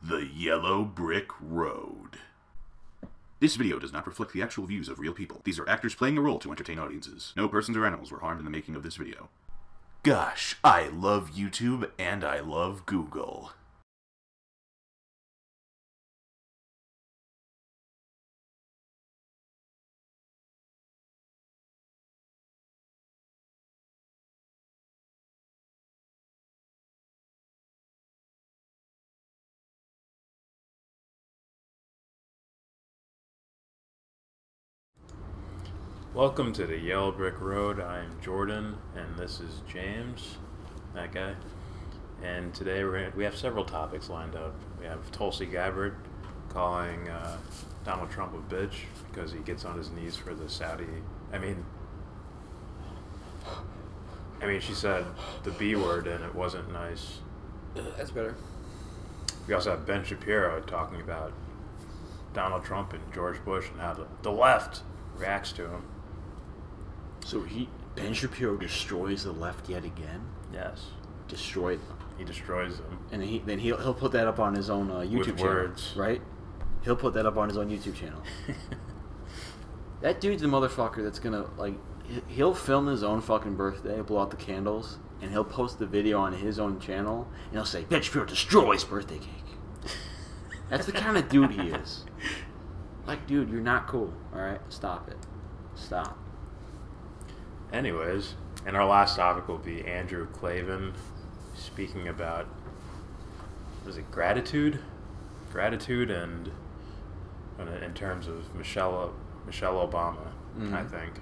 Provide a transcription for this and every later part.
The Yellow Brick Road. This video does not reflect the actual views of real people. These are actors playing a role to entertain audiences. No persons or animals were harmed in the making of this video. Gosh, I love YouTube and I love Google. Welcome to the Yellow Brick Road. I'm Jordan, and this is James, that guy. And today we have several topics lined up. We have Tulsi Gabbard calling Donald Trump a bitch because he gets on his knees for the Saudi. I mean, she said the B word and it wasn't nice. That's better. We also have Ben Shapiro talking about Donald Trump and George Bush and how the left reacts to him. So Ben Shapiro destroys the left yet again? Yes. Destroy them. He destroys them. And then he'll put that up on his own YouTube with channel. Words. Right? He'll put that up on his own YouTube channel. That dude's the motherfucker that's gonna, like, he'll film his own fucking birthday, blow out the candles, and he'll post the video on his own channel, and he'll say, Ben Shapiro destroys birthday cake. That's the kind of dude he is. Like, dude, you're not cool. Alright? Stop it. Stop. Anyways, and our last topic will be Andrew Klavan speaking about, was it gratitude? Gratitude and in terms of Michelle Obama, I think.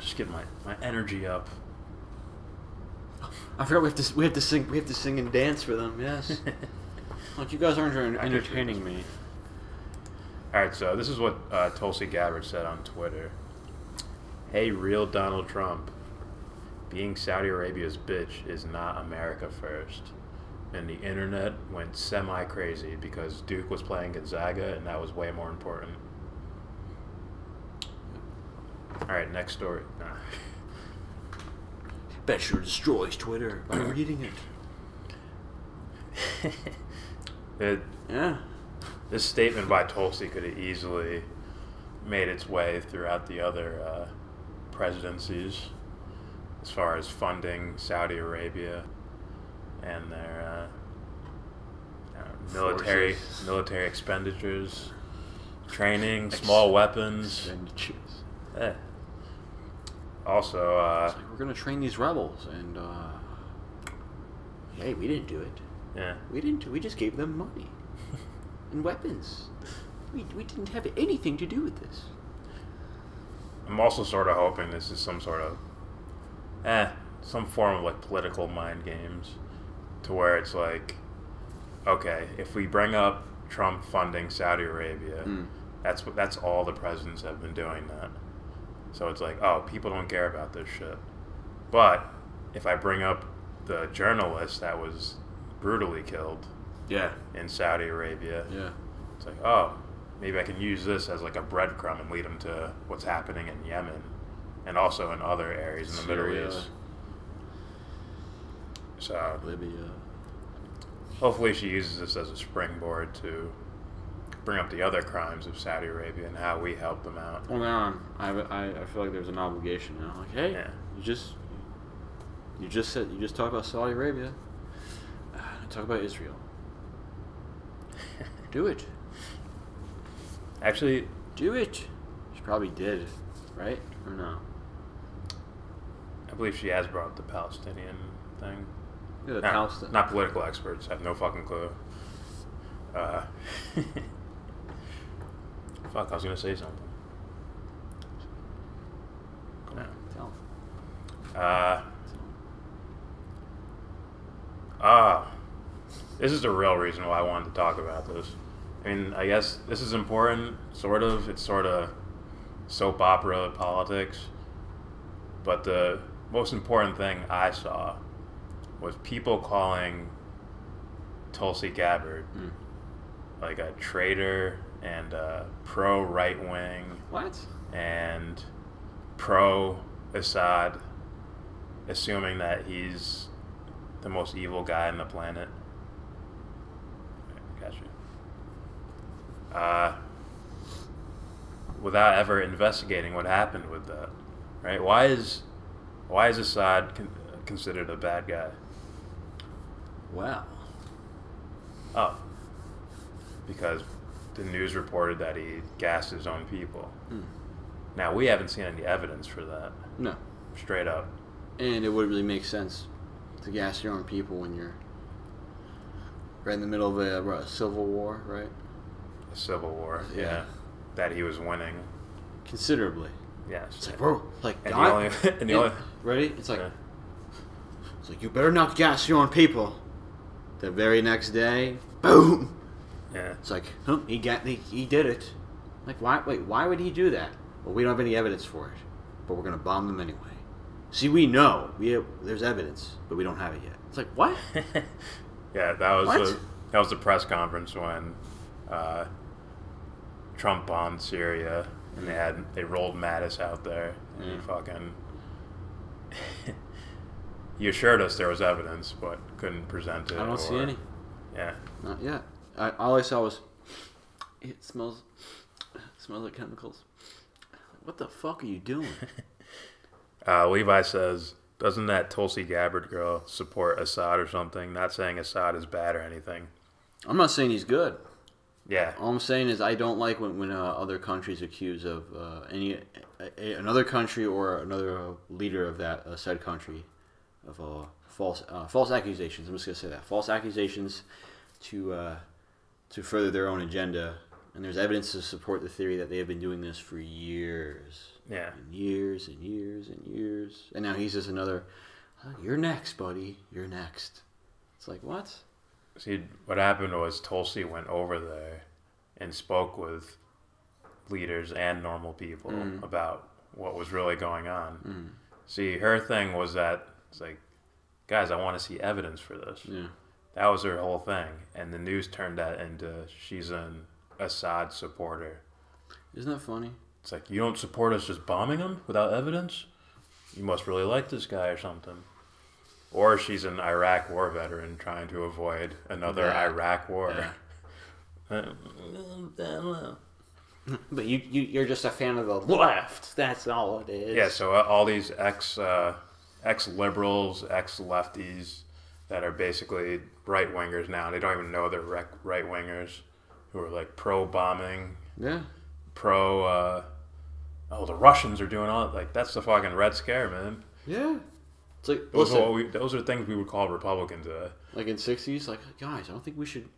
Just get my energy up. I forgot we have to sing and dance for them. Yes. Like, you guys aren't entertaining me. All right, so this is what Tulsi Gabbard said on Twitter. Hey, real Donald Trump, being Saudi Arabia's bitch is not America first. And the internet went semi-crazy because Duke was playing Gonzaga, and that was way more important. All right, next story. Bet sure destroys Twitter by reading it. Yeah. This statement by Tulsi could have easily made its way throughout the other presidencies as far as funding Saudi Arabia and their military expenditures, training, small weapons. Also, it's like, we're gonna train these rebels, and hey, we didn't do it. Yeah, we just gave them money and weapons. We didn't have anything to do with this. I'm also sort of hoping this is some sort of, some form of like political mind games, to where it's like, okay, if we bring up Trump funding Saudi Arabia, that's all the presidents have been doing that. So it's like, oh, people don't care about this shit. But if I bring up the journalist that was brutally killed, in Saudi Arabia, it's like, oh, maybe I can use this as like a breadcrumb and lead them to what's happening in Yemen and also in other areas in the Middle East. So Libya. Hopefully she uses this as a springboard to bring up the other crimes of Saudi Arabia and how we help them out. Well, now I feel like there's an obligation now. Like, hey, you just talked about Saudi Arabia. Talk about Israel. Do it. Actually, do it. She probably did, right? Or no? I believe she has brought up the Palestinian thing. Yeah, Palestine. Not political experts. I have no fucking clue. Fuck, I was gonna say something. No. Tell. This is the real reason why I wanted to talk about this. I mean, I guess this is important, sort of. It's sort of soap opera politics. But the most important thing I saw was people calling Tulsi Gabbard like a traitor and pro-right-wing. What? And pro-Assad, assuming that he's the most evil guy on the planet. got you. Without ever investigating what happened with that, right? Why is Assad considered a bad guy? Wow. Oh, because the news reported that he gassed his own people. Now, we haven't seen any evidence for that. No. Straight up. And it wouldn't really make sense to gas your own people when you're right in the middle of a civil war, right? A civil war, yeah. That he was winning. Considerably. Yes. It's like, bro, like, and God, the only ready? It's like, you better not gas your own people. The very next day, boom. Yeah. It's like, he did it. Like, why? Wait, why would he do that? Well, we don't have any evidence for it, but we're gonna bomb them anyway. See, we know there's evidence, but we don't have it yet. It's like, what? Yeah, that was the press conference when Trump bombed Syria, and they rolled Mattis out there, and he fucking he assured us there was evidence, but couldn't present it. I don't see any. Yeah, not yet. All I saw was it smells like chemicals. What the fuck are you doing? Levi says, doesn't that Tulsi Gabbard girl support Assad or something? Not saying Assad is bad or anything. I'm not saying he's good. Yeah. All I'm saying is I don't like when other countries accuse of another country or another leader of that said country of false accusations. I'm just gonna say that false accusations to further their own agenda. And there's evidence to support the theory that they have been doing this for years. Yeah. And years and years and years. And now he's just another, you're next, buddy. You're next. It's like, what? See, what happened was Tulsi went over there and spoke with leaders and normal people about what was really going on. See, her thing was that, it's like, guys, I want to see evidence for this. Yeah. That was her whole thing. And the news turned that into she's an Assad supporter. Isn't that funny? It's like, you don't support us just bombing him without evidence? You must really like this guy or something. Or she's an Iraq war veteran trying to avoid another Iraq war. Yeah. But you're just a fan of the left. That's all it is. Yeah, so all these ex-liberals, ex-lefties that are basically right-wingers now. They don't even know they're right-wingers who are like pro-bombing. Yeah. The Russians are doing all like that's the fucking Red Scare, man. Yeah. It's like those are things we would call Republicans. Like in '60s, like guys, I don't think we should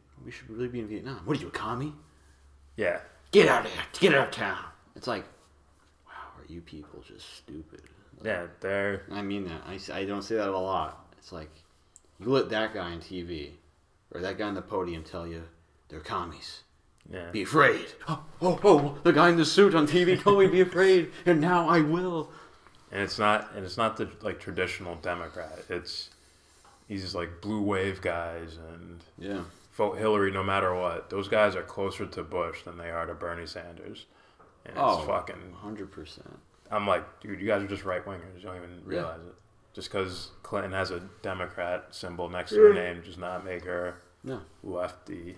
really be in Vietnam. What are you, a commie? Yeah. Get out of here. Get out of town. It's like, wow, are you people just stupid? Like, Yeah, they're... I mean that. I don't say that a lot. It's like, you let that guy on TV or that guy on the podium tell you they're commies. Yeah. Be afraid. Oh, the guy in the suit on TV told me to be afraid, and now I will. And it's not the like traditional Democrat. He's just like blue wave guys and yeah, vote Hillary no matter what. Those guys are closer to Bush than they are to Bernie Sanders. And it's fucking 100%. I'm like, dude, you guys are just right wingers. You don't even realize it. Just because Clinton has a Democrat symbol next to her name does not make her lefty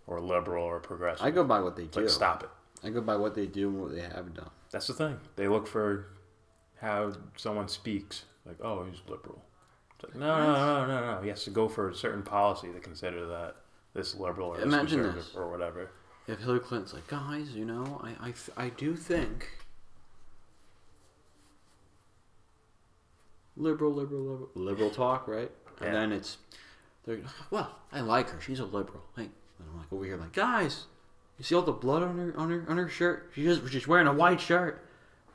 or liberal or progressive. I go by what they do. Like, stop it. I go by what they do and what they have done. That's the thing. They look for how someone speaks. Like, oh, he's liberal. It's like, no. He has to go for a certain policy to consider that this liberal or this conservative or whatever. If Hillary Clinton's like, guys, you know, I do think liberal talk, right? And then well, I like her. She's a liberal. Like, and I'm like over here, like, guys, you see all the blood on her shirt? She's wearing a white shirt.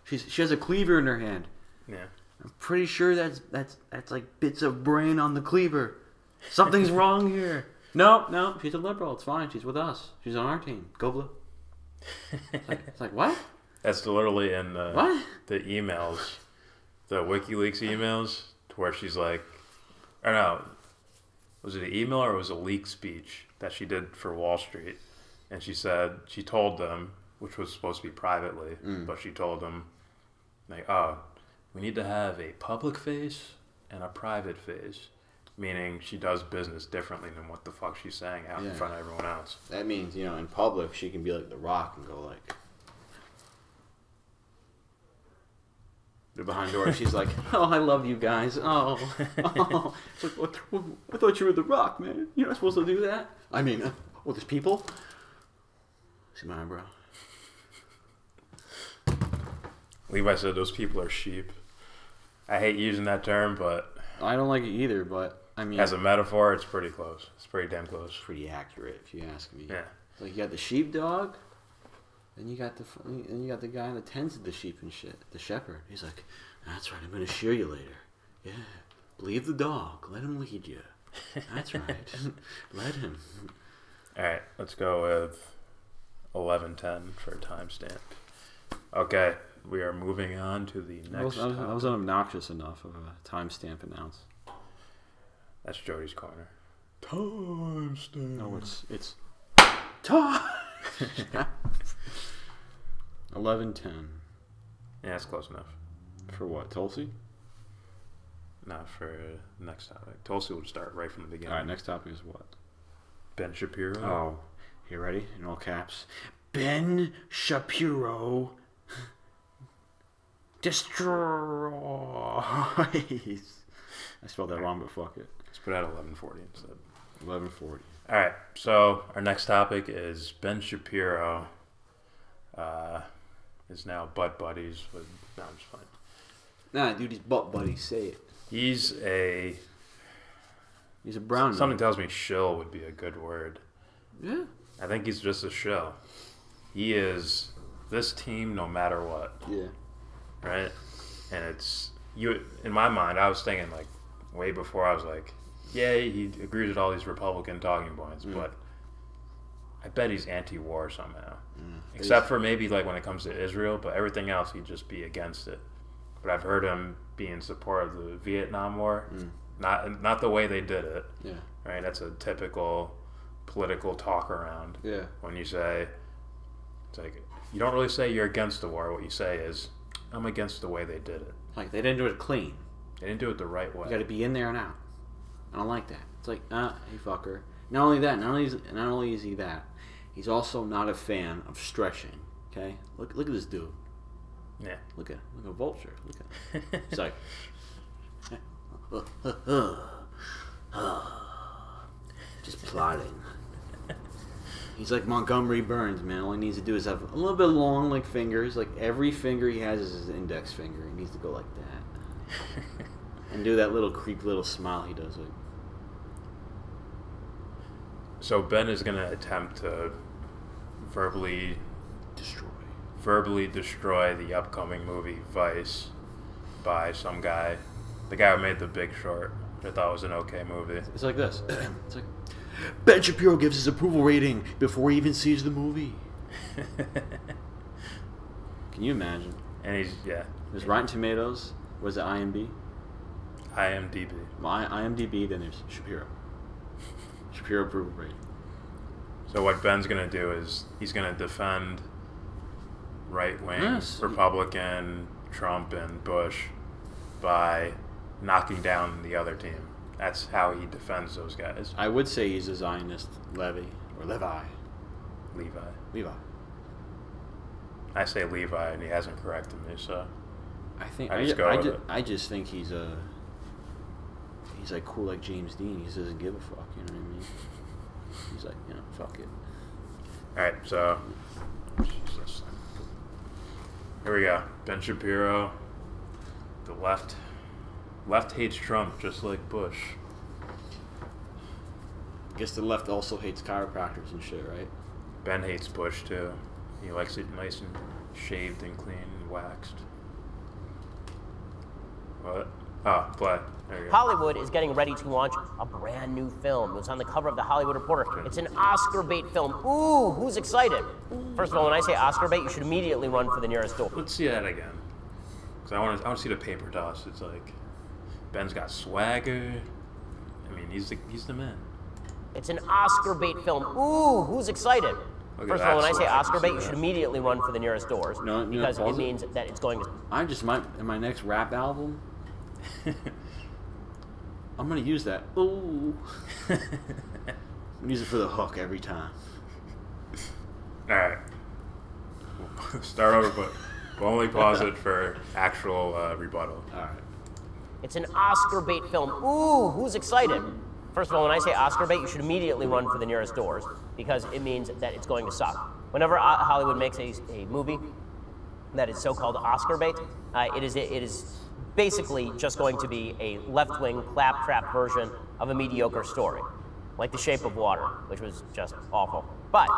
She has a cleaver in her hand. Yeah. I'm pretty sure that's like bits of brain on the cleaver. Something's wrong here. No, she's a liberal. It's fine. She's with us. She's on our team. Go blue. It's like what? That's literally in the emails, the WikiLeaks emails, to where she's like, or no, was it an email or was it a leaked speech that she did for Wall Street? And she said, she told them, which was supposed to be privately, but she told them, like, oh, we need to have a public face and a private face. meaning she does business differently than what the fuck she's saying out in front of everyone else. That means, you know, in public, she can be like The Rock and go like... They're behind doors. She's like, oh, I love you guys. Oh. It's like, what, I thought you were The Rock, man. You're not supposed to do that. I mean, well, there's people. See my eyebrow? Levi said those people are sheep. I hate using that term, but... I don't like it either, but, I mean... As a metaphor, it's pretty close. It's pretty damn close. Pretty accurate, if you ask me. Yeah. Like, you got the sheepdog, then you got the guy that tends to the sheep and shit, the shepherd. He's like, that's right, I'm going to shear you later. Yeah. Leave the dog. Let him lead you. That's right. Let him. All right, let's go with 11:10 for a timestamp. Okay, we are moving on to the next. I was obnoxious enough of a timestamp announce. That's Jody's corner. Timestamp. No, it's time. 11:10. Yeah, that's close enough. For what? Tulsi? Not for next topic. Tulsi will start right from the beginning. All right, next topic is what? Ben Shapiro. Oh, you ready? In all caps. Ben Shapiro destroys. I spelled that wrong, but fuck it. Let's put it at 11:40 instead. 11:40. All right. So our next topic is Ben Shapiro is now butt buddies with. No, I'm just fine. Nah, dude, he's butt buddies. Say it. He's a brown. Something tells me shill would be a good word. Yeah. I think he's just a shill. He is this team no matter what. Yeah. Right? And it's you in my mind I was thinking like way before I was like, yeah, he agrees with all these Republican talking points, but I bet he's anti-war somehow. Except for maybe like when it comes to Israel, but everything else he'd just be against it. But I've heard him be in support of the Vietnam War. Not the way they did it. Yeah. Right? That's a typical political talk around. Yeah. When you say, it's like, you don't really say you're against the war. What you say is, I'm against the way they did it. Like, they didn't do it clean. They didn't do it the right way. You gotta be in there and out. I don't like that. It's like, hey fucker. Not only that, not only is he that, he's also not a fan of stretching. Okay? Look at this dude. Yeah. Look at a vulture. Look at him. He's like just plotting. He's like Montgomery Burns, man. All he needs to do is have a little bit long, like, fingers. Like, every finger he has is his index finger. He needs to go like that. And do that little creep little smile he does. Like. So Ben is going to attempt to verbally destroy the upcoming movie Vice by some guy. The guy who made The Big Short, which I thought was an okay movie. It's like this. It's like, Ben Shapiro gives his approval rating before he even sees the movie. Can you imagine? And he's, yeah. There's Rotten Tomatoes. Was it IMDb? IMDb. IMDb, then there's Shapiro. Shapiro approval rating. So what Ben's going to do is he's going to defend right-wing Republican Trump and Bush by knocking down the other team. That's how he defends those guys. I would say he's a Zionist Levi. I say Levi, and he hasn't corrected me, so I just think he's like cool like James Dean. He just doesn't give a fuck. You know what I mean? He's like, fuck it. All right, so here we go. Ben Shapiro. The left hates Trump just like Bush. I guess the left also hates chiropractors and shit, right? Ben hates Bush too. He likes it nice and shaved and clean and waxed. What? Oh, play. There you go. Hollywood is getting ready to launch a brand new film. It was on the cover of the Hollywood Reporter. It's an Oscar bait film. Ooh, who's excited? First of all, when I say Oscar bait, you should immediately run for the nearest door. Let's see that again. Because I want to see the paper toss. It's like, Ben's got swagger. I mean, he's the man. It's an Oscar bait film. Ooh, who's excited? First of all, when I say Oscar bait, you should immediately run for the nearest doors. Because it means that it's going to... I just might, in my next rap album, I'm gonna use that. Ooh. I'm gonna use it for the hook every time. All right. We'll start over, but we'll only pause it for actual rebuttal. All right. It's an Oscar bait film. Ooh, who's excited? First of all, when I say Oscar bait, you should immediately run for the nearest doors because it means that it's going to suck. Whenever Hollywood makes a movie that is so-called Oscar bait, it is basically just going to be a left-wing claptrap version of a mediocre story, like The Shape of Water, which was just awful. But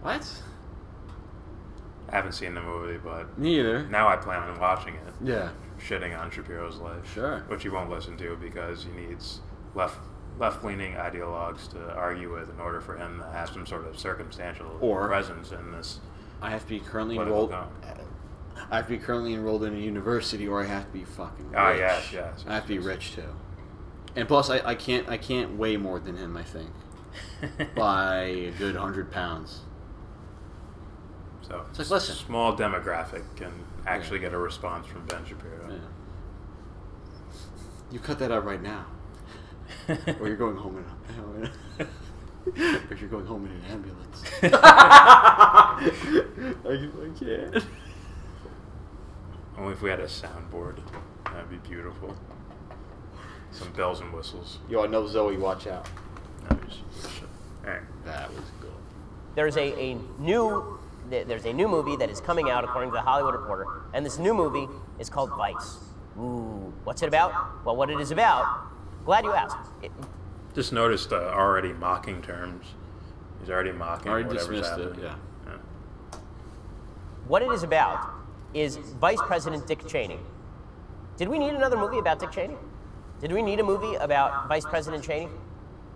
What? I haven't seen the movie, but Me either. now I plan on watching it. Yeah. Shitting on Shapiro's life. Sure. Which he won't listen to because he needs left-leaning ideologues to argue with in order for him to have some sort of circumstantial presence in this. I have to be currently political enrolled. I have to be currently enrolled in a university, or I have to be fucking rich. Ah, yes. I have to be rich too. And plus, I can't weigh more than him. I think by a good 100 pounds. So it's like, listen, small demographic can actually get a response from Ben Shapiro. Yeah. You cut that out right now, or you're going home or you're going home in an ambulance. I can't. Only if we had a soundboard, that'd be beautiful. Some bells and whistles. Yo, I know Zoe. Watch out. All right. That was good. there's a new movie that is coming out according to the Hollywood Reporter, and this new movie is called Vice. Ooh, what's it about? Well, what it is about, glad you asked. Just noticed already mocking terms. He's already mocking whatever's dismissed happening. it, yeah. What it is about is Vice President Dick Cheney. Did we need another movie about Dick Cheney? Did we need a movie about Vice President Cheney?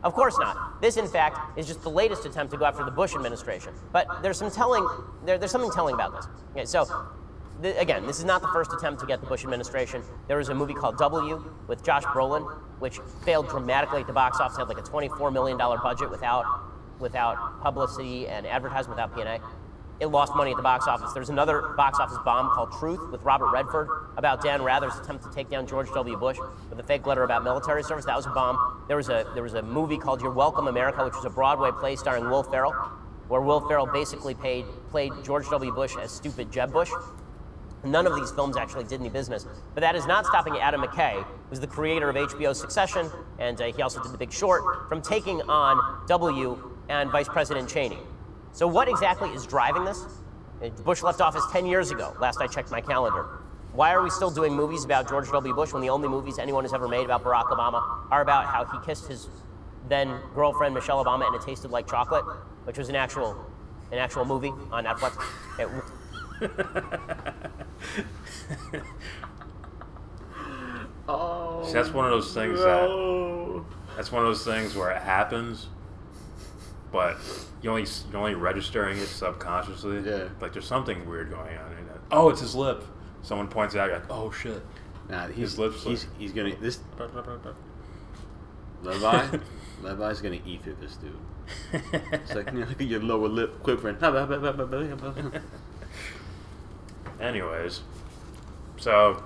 Of course not. This, in fact, is just the latest attempt to go after the Bush administration. But there's some telling. There's something telling about this. Okay, so, again, this is not the first attempt to get the Bush administration. There was a movie called W with Josh Brolin, which failed dramatically at the box office. It had like a $24 million budget without publicity and advertising, without P&A. It lost money at the box office. There's another box office bomb called Truth with Robert Redford about Dan Rather's attempt to take down George W. Bush with a fake letter about military service. That was a bomb. There was a movie called You're Welcome, America, which was a Broadway play starring Will Ferrell, where Will Ferrell basically played George W. Bush as stupid Jeb Bush. None of these films actually did any business. But that is not stopping Adam McKay, who's the creator of HBO's Succession, and he also did The Big Short, from taking on W and Vice President Cheney. So what exactly is driving this? Bush left office 10 years ago, last I checked my calendar. Why are we still doing movies about George W. Bush when the only movies anyone has ever made about Barack Obama are about how he kissed his then girlfriend Michelle Obama and it tasted like chocolate, which was an actual movie on Netflix. Oh, see, that's one of those things that's one of those things where it happens, but you're only registering it subconsciously. Yeah. Like there's something weird going on in that. Oh, it's his lip. Someone points it out. You're like, oh shit. Nah, His lips. he's gonna this. Levi's gonna eat through this dude. It's like, look at your lower lip quivering. Anyways, so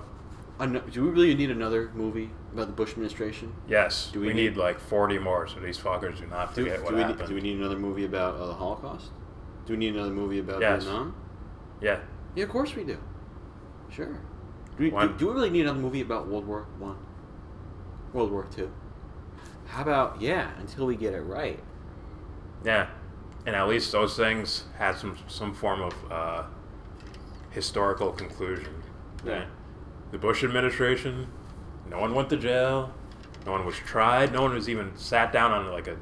do we really need another movie about the Bush administration? yes, do we need like 40 more so these fuckers do not forget what happened. Do we need another movie about the Holocaust? Do we need another movie about Vietnam? Yeah. Yeah, of course we do. Sure. Do we really need another movie about World War I? World War II? How about, until we get it right. Yeah. And at least those things had some form of historical conclusion. Yeah. The Bush administration, no one went to jail, no one was tried, no one was even sat down on like a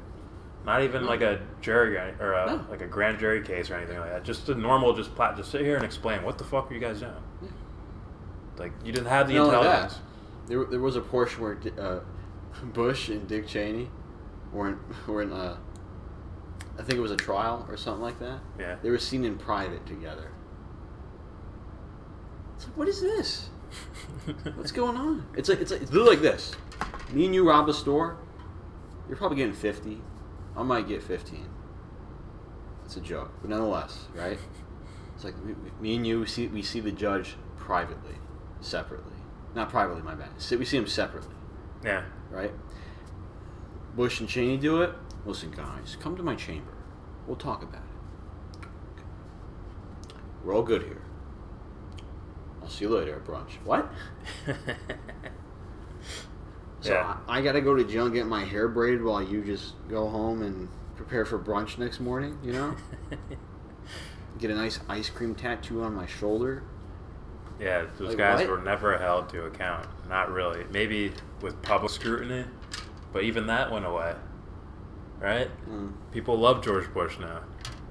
jury or like a grand jury case or anything like that. Just a normal, just sit here and explain what the fuck are you guys doing. Yeah. Like you didn't have the intelligence. Like there was a portion where Bush and Dick Cheney were in I think it was a trial or something like that. Yeah. They were seen in private together. It's like, what is this? What's going on? It's literally like this. Me and you rob a store. You're probably getting 50. I might get 15. It's a joke, but nonetheless, right? It's like me and you. We see the judge privately, separately. Not privately, my bad. We see him separately. Yeah. right? Bush and Cheney do it. Listen, guys, come to my chamber. We'll talk about it. We're all good here. I'll see you later at brunch. What? So Yeah. I gotta go to jail and get my hair braided while you just go home and prepare for brunch next morning, you know? Get a nice ice cream tattoo on my shoulder. Yeah, those Like, guys what? were never held to account. Not really. Maybe with public scrutiny, but even that went away. Right? People love George Bush now.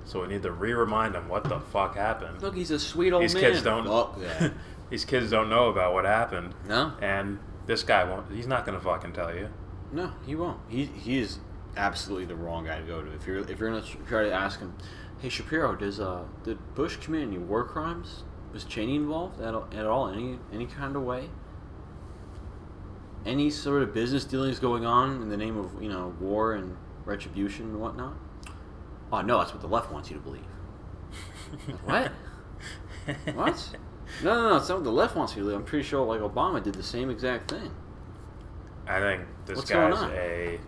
So we need to re-remind them what the fuck happened. Look, he's a sweet old These man. kids don't Fuck that. These kids don't know about what happened. No? And this guy won't. He's not gonna fucking tell you. No, he won't. He is absolutely the wrong guy to go to. If you're gonna try to ask him, hey Shapiro, did Bush commit any war crimes? Was Cheney involved at all? Any kind of way? Any sort of business dealings going on in the name of war and retribution and whatnot? Oh no, that's what the left wants you to believe. What? What? No, it's not what the left wants you to believe. I'm pretty sure like Obama did the same exact thing. I think this What's going guy's on? a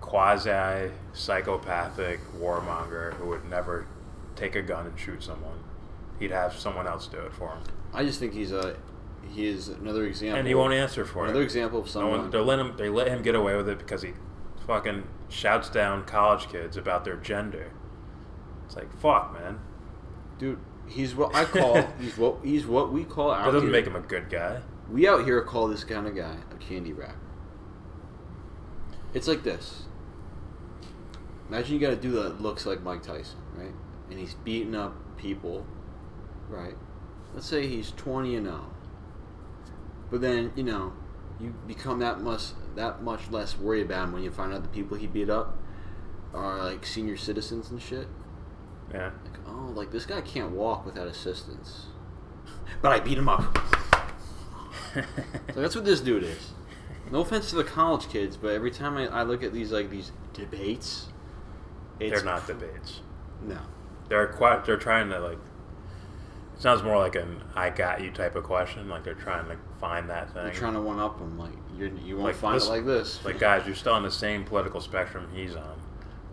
quasi-psychopathic warmonger who would never take a gun and shoot someone. He'd have someone else do it for him. I just think he is another example. And he won't answer for it. Another example of someone. They let him get away with it because he fucking shouts down college kids about their gender. It's like, fuck, man. Dude, he's what I call he's what we call out That doesn't here. make him a good guy. We out here call this kind of guy a candy wrapper. It's like this. Imagine you got a dude that looks like Mike Tyson, right? And he's beating up people, right? Let's say he's 20-0. But then, you become that much less worried about him when you find out the people he beat up are like senior citizens and shit. Yeah. Like, oh, like this guy can't walk without assistance. But I beat him up. So that's what this dude is. No offense to the college kids, but every time I look at these debates, They're not debates. No. They're trying to like. It sounds more like an "I got you" type of question. Like they're trying to find that thing. They're trying to one up him. Like you won't Like, find listen, it like this. Like guys, you're still on the same political spectrum he's on.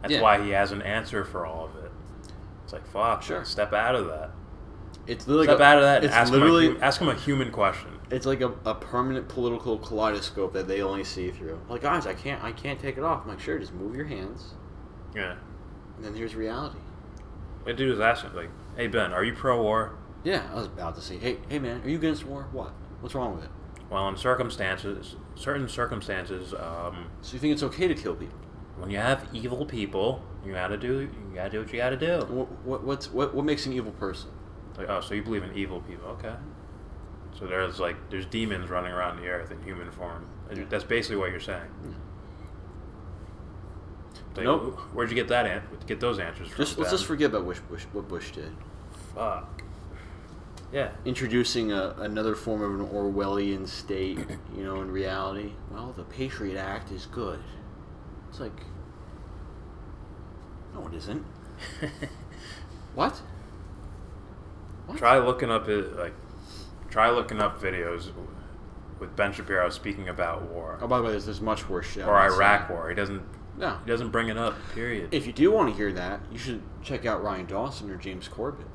That's Yeah. why he has an answer for all of it. It's like fuck. Sure. Man, step out of that. It's literally Step out of that. And It's ask literally ask him a human question. it's like a permanent political kaleidoscope that they only see through. Like guys, I can't take it off. I'm like, sure, just move your hands, Yeah. and then here's reality. The dude was asking like, "Hey Ben, are you pro-war?" Yeah, I was about to say, hey man, are you against war? What? What's wrong with it? Well, in certain circumstances, So you think it's okay to kill people? when you have evil people, you gotta do what you gotta do. What makes an evil person? Like, oh, so you believe in evil people? Okay. So there's demons running around the earth in human form. Yeah. That's basically what you're saying. Like, Nope. Where'd you get get those answers from? Let's just forget about what Bush did. Fuck. Yeah. Introducing another form of an Orwellian state, in reality. Well, the Patriot Act is good. It's like, no, it isn't. What? Try looking up videos with Ben Shapiro speaking about war Oh, by the way, there's much worse shit. or Iraq war. He doesn't No. bring it up. Period. If you do want to hear that, you should check out Ryan Dawson or James Corbett.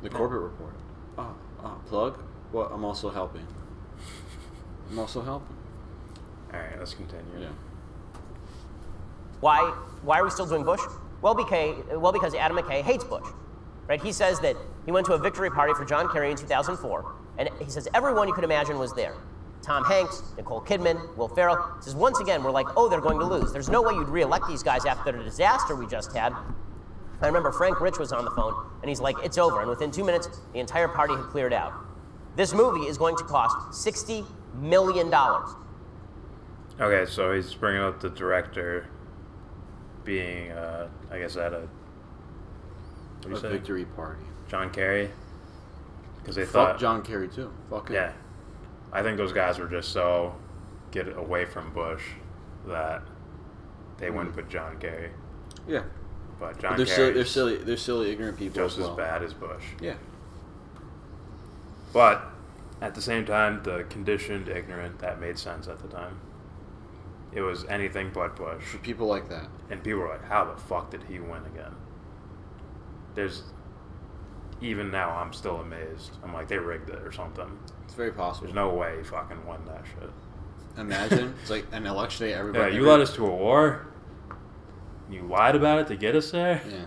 The Corbett Report. Plug? Well, I'm also helping. All right, let's continue. Yeah. Why are we still doing Bush? Well, because Adam McKay hates Bush. Right? He says that he went to a victory party for John Kerry in 2004, and he says everyone you could imagine was there. Tom Hanks, Nicole Kidman, Will Ferrell. He says once again, we're like, oh, they're going to lose. There's no way you'd re-elect these guys after the disaster we just had. I remember Frank Rich was on the phone, and he's like, it's over. And within 2 minutes, the entire party had cleared out. This movie is going to cost $60 million. Okay, so he's bringing up the director being, I guess, at a what do you A say? victory party. John Kerry, because they Fuck thought John Kerry, too. Fuck him. Yeah, I think those guys were just so get away from Bush that they wouldn't put John Kerry. Yeah. But John They're Kerry silly, ignorant people just as well. as bad as Bush. Yeah. But at the same time, the conditioned ignorant, that made sense at the time. It was anything but Bush. For people like that. And people were like, how the fuck did he win again? Even now, I'm still amazed. I'm like, they rigged it or something. It's very possible. There's no way he fucking won that shit. Imagine. It's like an election day, everybody... Yeah, you led us to a war. You lied about it to get us there. Yeah.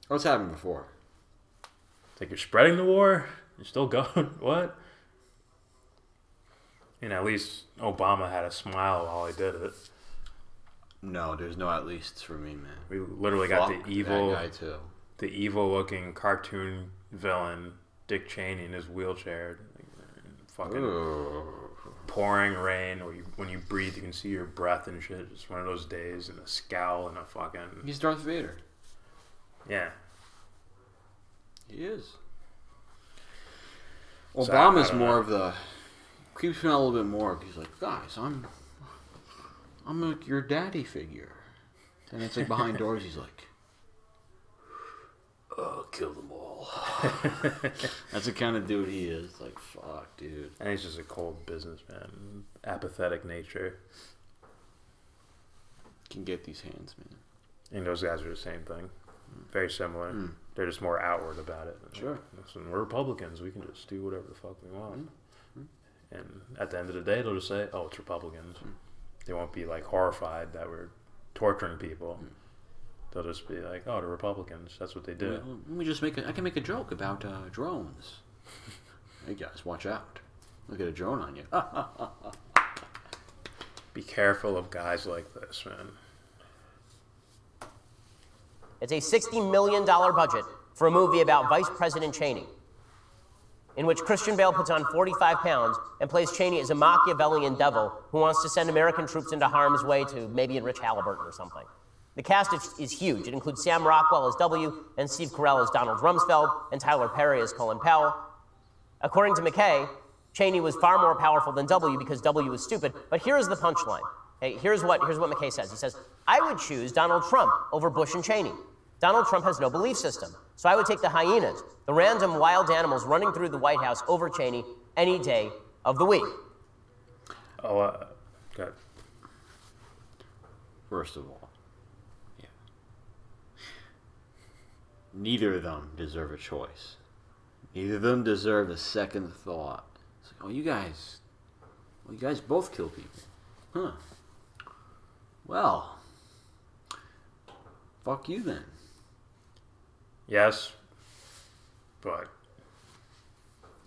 What's happened before? It's like you're spreading the war. You're still going. What? And at least Obama had a smile while he did it. No, there's no at least for me, man. We literally got the evil... that guy, too. The evil-looking cartoon villain, Dick Cheney, in his wheelchair. Fucking pouring rain. When you breathe, you can see your breath and shit. Just one of those days, and a scowl and a fucking... He's Darth Vader. Yeah. He is. So, Obama's more of the... Creeps me out a little bit more. He's like, guys, I'm like your daddy figure. And it's like behind doors, he's like... Oh, kill them all. That's the kind of dude he is. Like, fuck, dude. And he's just a cold businessman. Apathetic nature. Can get these hands, man. And those guys are the same thing. Very similar. They're just more outward about it. Sure. Listen, we're Republicans. We can just do whatever the fuck we want. And at the end of the day, they'll just say, oh, it's Republicans. They won't be, like, horrified that we're torturing people. They'll just be like, oh, the Republicans. That's what they do. Well, let me just I can make a joke about drones. Hey, guys, watch out. Look at a drone on you. Be careful of guys like this, man. It's a $60 million budget for a movie about Vice President Cheney, in which Christian Bale puts on 45 pounds and plays Cheney as a Machiavellian devil who wants to send American troops into harm's way to maybe enrich Halliburton or something. The cast is huge. It includes Sam Rockwell as W, and Steve Carell as Donald Rumsfeld, and Tyler Perry as Colin Powell. According to McKay, Cheney was far more powerful than W because W was stupid. But here's the punchline. Hey, here's what McKay says. He says, I would choose Donald Trump over Bush and Cheney. Donald Trump has no belief system. So I would take the hyenas, the random wild animals running through the White House over Cheney any day of the week. Oh, good. First of all, neither of them deserve a choice. Neither of them deserve a second thought. It's like, oh, you guys both kill people. Huh. Well, fuck you then. Yes, but...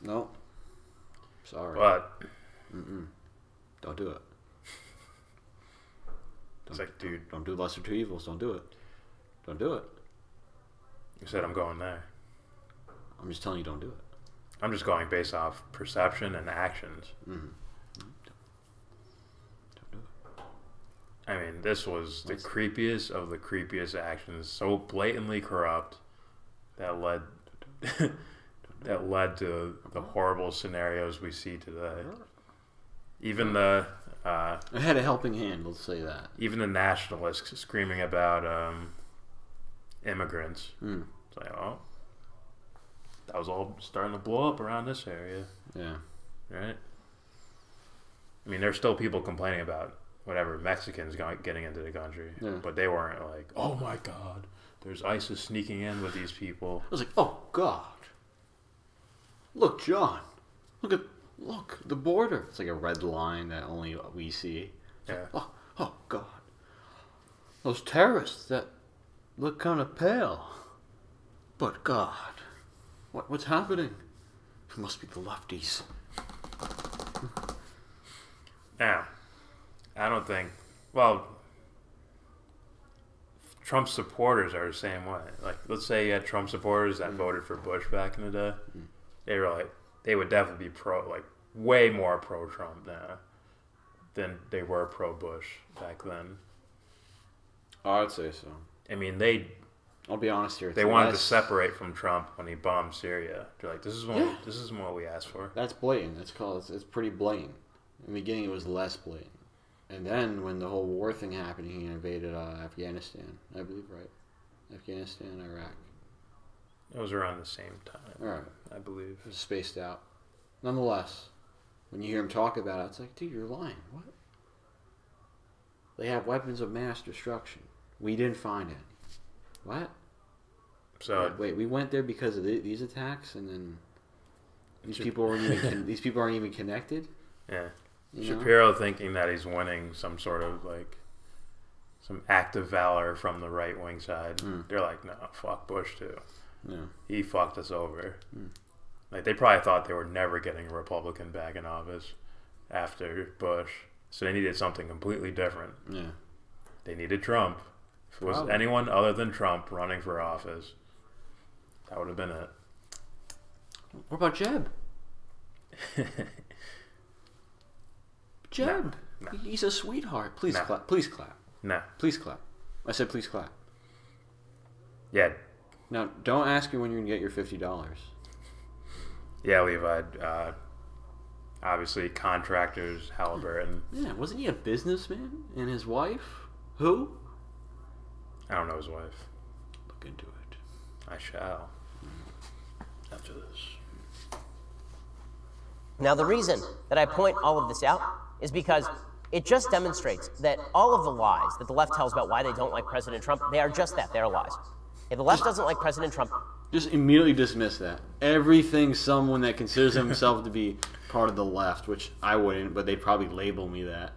No. Sorry. But... Don't do it. It's like, dude... Don't do lesser two evils. Don't do it. Don't do it. You said I'm going there. I'm just telling you don't do it. I'm just going based off perception and actions. Don't do it. I mean, this was the creepiest of the creepiest actions. So blatantly corrupt that led to the horrible scenarios we see today. Even the I had a helping hand. Let's say that. Even the nationalists screaming about immigrants. It's like, oh, that was all starting to blow up around this area. Yeah. Right? I mean, there's still people complaining about whatever Mexicans getting into the country. Yeah. But they weren't like, oh my God, there's ISIS sneaking in with these people. I was like, oh God. Look, John. Look, the border. It's like a red line that only we see. Yeah. Like, oh God. Those terrorists that look kind of pale. But God, what's happening? It must be the lefties. Now, I don't think, well, Trump supporters are the same way. Like, let's say you had Trump supporters that voted for Bush back in the day. They were like, they would definitely be way more pro-Trump now than they were pro-Bush back then. Oh, I'd say so. I mean, I'll be honest here. They wanted to separate from Trump when he bombed Syria. They're like, this is what we asked for. That's blatant. It's pretty blatant. In the beginning, it was less blatant. And then when the whole war thing happened, he invaded Afghanistan, I believe, right? Afghanistan, Iraq. It was around the same time. All right. I believe. It was spaced out. Nonetheless, when you hear him talk about it, it's like, dude, you're lying. What? They have weapons of mass destruction. We didn't find any. What? So wait, we went there because of these attacks, and then these people aren't even connected. Yeah, You Shapiro thinking that he's winning some sort of like some act of valor from the right wing side. They're like, no, fuck Bush too. Yeah. He fucked us over. Like they probably thought they were never getting a Republican back in office after Bush, so they needed something completely different. Yeah. They needed Trump. If it was anyone other than Trump running for office, that would have been it. What about Jeb? Jeb. No. He's a sweetheart. Please No. clap. Please clap. No. Please clap. I said please clap. Yeah. Now, don't ask me when you're going to get your $50. Yeah, Levi. Obviously, contractors, Halliburton. Yeah, wasn't he a businessman? And his wife? Who? I don't know his wife. Look into it. I shall. After this. Now, the reason that I point all of this out is because it just demonstrates that all of the lies that the left tells about why they don't like President Trump, they are just that. They are lies. If the left doesn't like President Trump... Just immediately dismiss that. Everything someone that considers himself to be part of the left, which I wouldn't, but they'd probably label me that.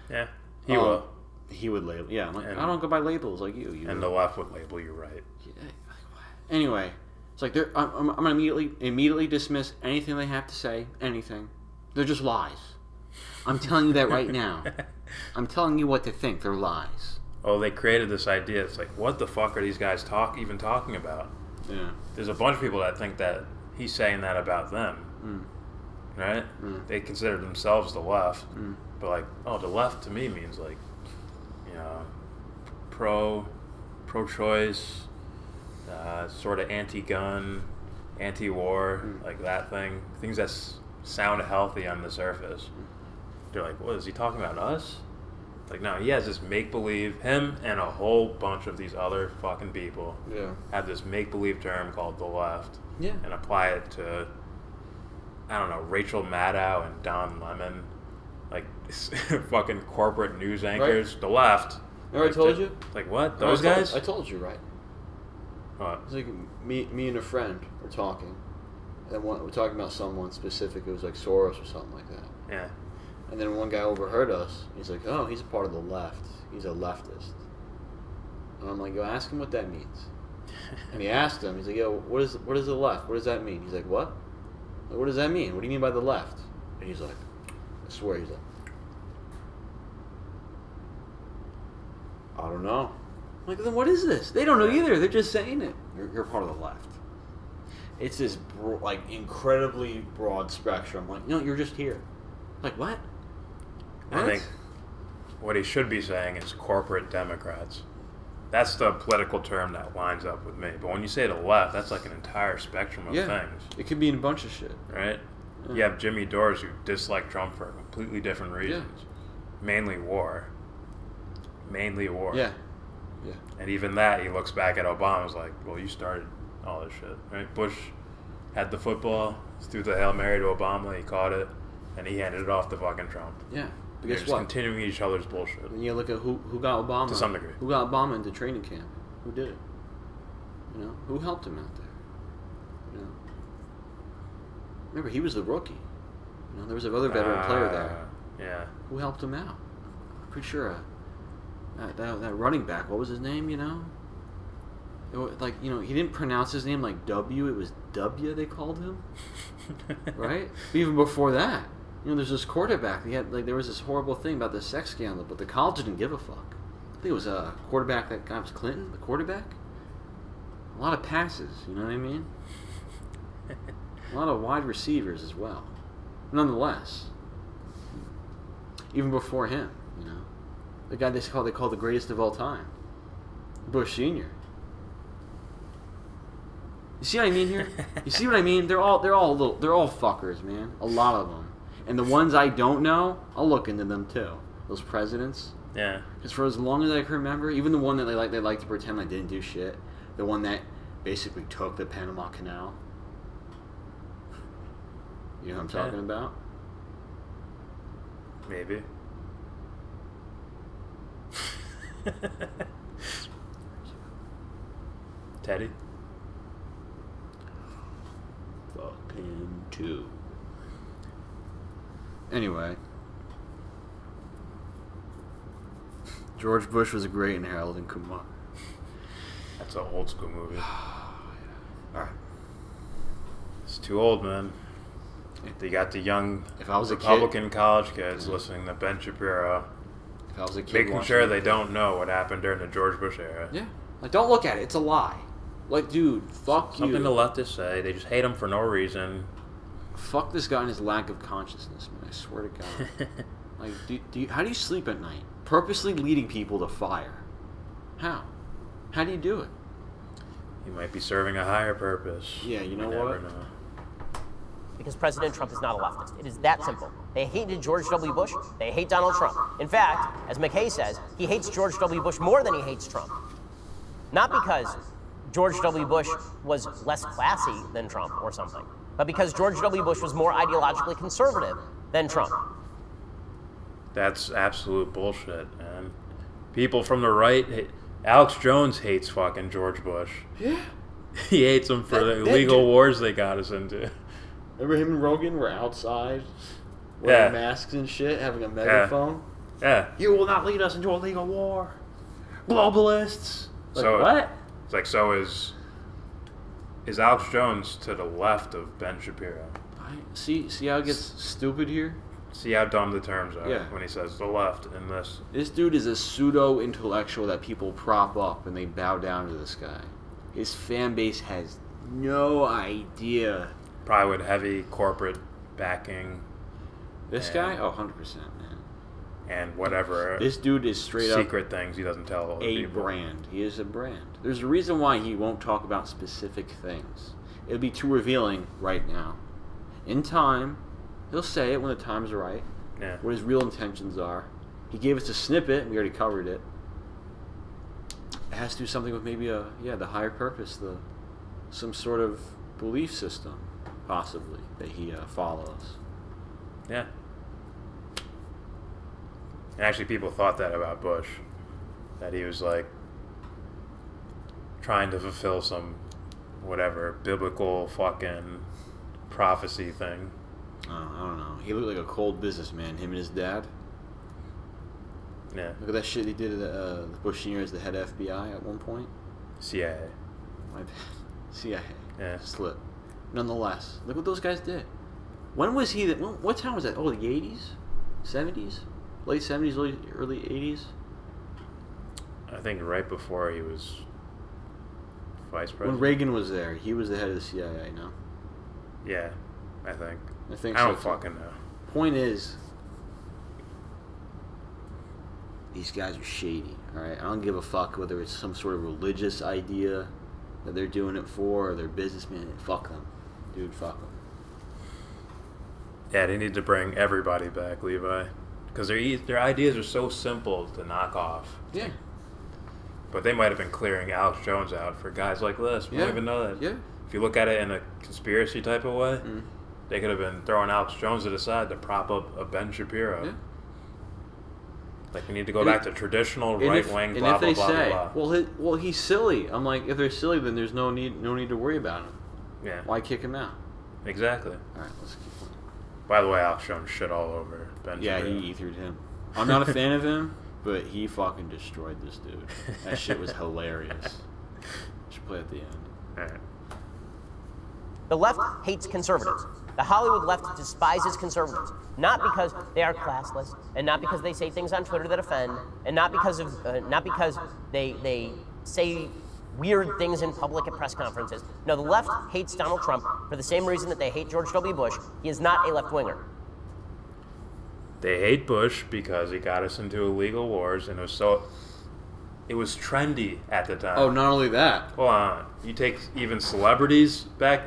Yeah, he will. He would label. Yeah, I'm like, I don't go by labels like you. And the left would label you right. Anyway, it's like I'm gonna immediately dismiss anything they have to say. Anything. They're just lies. I'm telling you that right now. I'm telling you what to think. They're lies. Oh, they created this idea. It's like, what the fuck are these guys even talking about? Yeah. There's a bunch of people that think that he's saying that about them. Right? They consider themselves the left. But like, oh, the left to me means like, you know, pro-choice, sort of anti-gun, anti-war, like that thing. Things that sound healthy on the surface. They're like, what, is he talking about us? Like, no, he has this make-believe, him and a whole bunch of these other fucking people have this make-believe term called the left. Yeah. And apply it to, I don't know, Rachel Maddow and Don Lemon, like fucking corporate news anchors, the left. Remember I told you? Like, what? Those guys? I told you, right? What? It's like me and a friend were talking. And we're talking about someone specific. It was like Soros or something like that. Yeah. And then one guy overheard us. He's like, oh, he's a part of the left. He's a leftist. And I'm like, yo, ask him what that means. And he asked him, he's like, yo, what is the left? What does that mean? He's like, what? Like, what does that mean? What do you mean by the left? And he's like, I swear, he's like, I don't know. I'm like, then what is this? They don't know either. They're just saying it. You're part of the left. It's this incredibly broad spectrum. Like, no, you're just here. Like, what? I think what he should be saying is corporate Democrats. That's the political term that lines up with me. But when you say the left, that's like an entire spectrum of things. It could be in a bunch of shit. Right? Yeah. You have Jimmy Dores who dislike Trump for completely different reasons. Yeah. Mainly war. Yeah. Yeah. And even that, he looks back at Obama and was like, well, you started all this shit. Right? Bush had the football, threw the Hail Mary to Obama, he caught it, and he handed it off to fucking Trump. Yeah. But They're guess just what? continuing each other's bullshit. And you look at who got Obama. To some degree. Who got Obama into training camp? Who did it? You know? Who helped him out there? You know? Remember, he was the rookie. You know, there was another veteran player there. Yeah. Who helped him out? I'm pretty sure that running back, what was his name, you know? It was, like, you know, he didn't pronounce his name like W, it was W they called him. Right? But even before that, you know, there's this quarterback. He had, like, there was this horrible thing about the sex scandal, but the college didn't give a fuck. I think it was a quarterback, that guy was Clinton, the quarterback. A lot of passes, you know what I mean? A lot of wide receivers as well. Nonetheless, even before him, you know, the guy they call the greatest of all time, Bush Sr. You see what I mean here? You see what I mean? They're all fuckers, man. A lot of them. And the ones I don't know, I'll look into them too. Those presidents. Yeah. Because for as long as I can remember, even the one that they like to pretend I didn't do shit, the one that basically took the Panama Canal. You know what I'm talking about? Maybe. Teddy? Fuck him too. Anyway. George Bush was great in Harold and Kumar. That's an old school movie. Alright. It's too old, man. They got the young If I was a Republican college kids listening to Ben Shapiro, If I was a kid making sure they don't know what happened during the George Bush era. Yeah. Like, don't look at it. It's a lie. Like, dude, fuck Something you. the leftists say. They just hate him for no reason. Fuck this guy and his lack of consciousness, man. I swear to God. Like, how do you sleep at night? Purposely leading people to fire. How? How do you do it? He might be serving a higher purpose. Yeah, you know We what? never know. Because President Trump is not a leftist. It is that simple. They hated George W. Bush. They hate Donald Trump. In fact, as McKay says, he hates George W. Bush more than he hates Trump. Not because George W. Bush was less classy than Trump or something, but because George W. Bush was more ideologically conservative than Trump. That's absolute bullshit, man. People from the right... Alex Jones hates fucking George Bush. Yeah. He hates him for the illegal wars they got us into. Remember him and Rogan were outside Yeah. wearing masks and shit, having a megaphone? Yeah. You will not lead us into a legal war. Globalists. Like, So- what? It's like, so is Alex Jones to the left of Ben Shapiro? See how it gets stupid here? See how dumb the terms are Yeah. when he says the left in this. This dude is a pseudo-intellectual that people prop up and they bow down to this guy. His fan base has no idea. Probably with heavy corporate backing This Yeah. guy? Oh, 100%, man. and whatever This dude is straight up secret things he doesn't tell other a people. brand. He is a brand. There's a reason why he won't talk about specific things. It'll be too revealing right now. In time, he'll say it when the time's right, Yeah. what his real intentions are. He gave us a snippet, and we already covered it. It has to do something with maybe the higher purpose, some sort of belief system, possibly, that he follows. Yeah. And actually, people thought that about Bush, that he was like trying to fulfill some whatever biblical fucking prophecy thing. I don't know. He looked like a cold businessman, him and his dad. Yeah. Look at that shit he did at the Bush Sr. as the head FBI at one point. CIA. My bad. CIA. Yeah. Slip. Nonetheless, look what those guys did. When was he? What time was that? Oh, the 80s? 70s? Late 70s, early 80s? I think right before he was vice president. When Reagan was there, he was the head of the CIA, no? Yeah, I think. I think I so, don't too. fucking know. Point is, these guys are shady, alright? I don't give a fuck whether it's some sort of religious idea that they're doing it for, or they're businessmen. Fuck them. Dude, fuck them. Yeah, they need to bring everybody back, Levi. Because their ideas are so simple to knock off. Yeah. But they might have been clearing Alex Jones out for guys like this. We don't even know that. Yeah. If you look at it in a conspiracy type of way, they could have been throwing Alex Jones to the side to prop up a Ben Shapiro. Yeah. Like, we need to go back to traditional And if- right-wing, and blah, if blah, they blah, say, blah, blah. well, he's silly. I'm like, if they're silly, then there's no need to worry about him. Yeah, Why kick him out? exactly. All right, let's keep going. By the way, Alex Jones shit all over Ben Yeah, Shapiro. he ethered him. I'm not a fan of him, but he fucking destroyed this dude. That shit was hilarious. Should play at the end. All right. The left hates conservatives. The Hollywood left despises conservatives, not because they are classless, and not because they say things on Twitter that offend, and not because they say weird things in public at press conferences. No, the left hates Donald Trump for the same reason that they hate George W. Bush. He is not a left-winger. They hate Bush because he got us into illegal wars, and it was trendy at the time. Oh, not only that. Hold on. You take even celebrities back,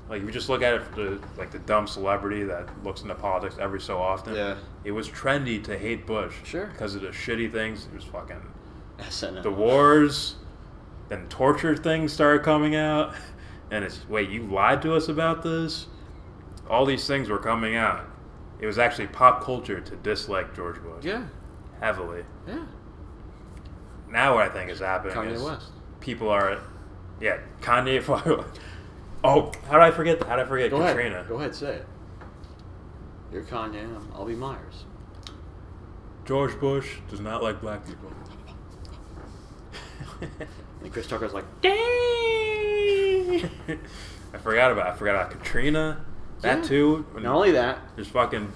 like if you just look at it for the dumb celebrity that looks into politics every so often. Yeah. It was trendy to hate Bush. Sure. Because of the shitty things. It was fucking SNL. the wars, then torture things started coming out, and it's, wait, you lied to us about this? All these things were coming out. It was actually pop culture to dislike George Bush. Yeah. Heavily. Yeah. now what I think is happening Kanye is West. people are, yeah, Kanye. Oh, how did I forget? How did I forget Katrina? Ahead. Go ahead, say it. You're Kanye. I'll be Myers. George Bush does not like black people. And Chris Tucker's like, dang! I forgot about Katrina. That too. Not only that, there's fucking.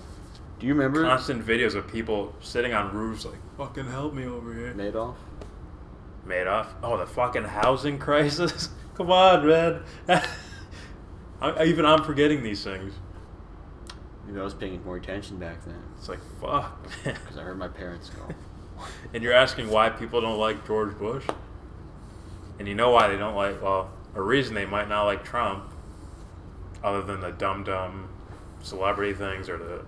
Do you remember constant videos of people sitting on roofs like, fucking help me over here. Madoff? Oh, the fucking housing crisis. Come on, man. I'm forgetting these things. Maybe I was paying more attention back then. It's like, fuck. Because I heard my parents go. And you're asking why people don't like George Bush? And you know why they don't like, well, a reason they might not like Trump, other than the dumb celebrity things or the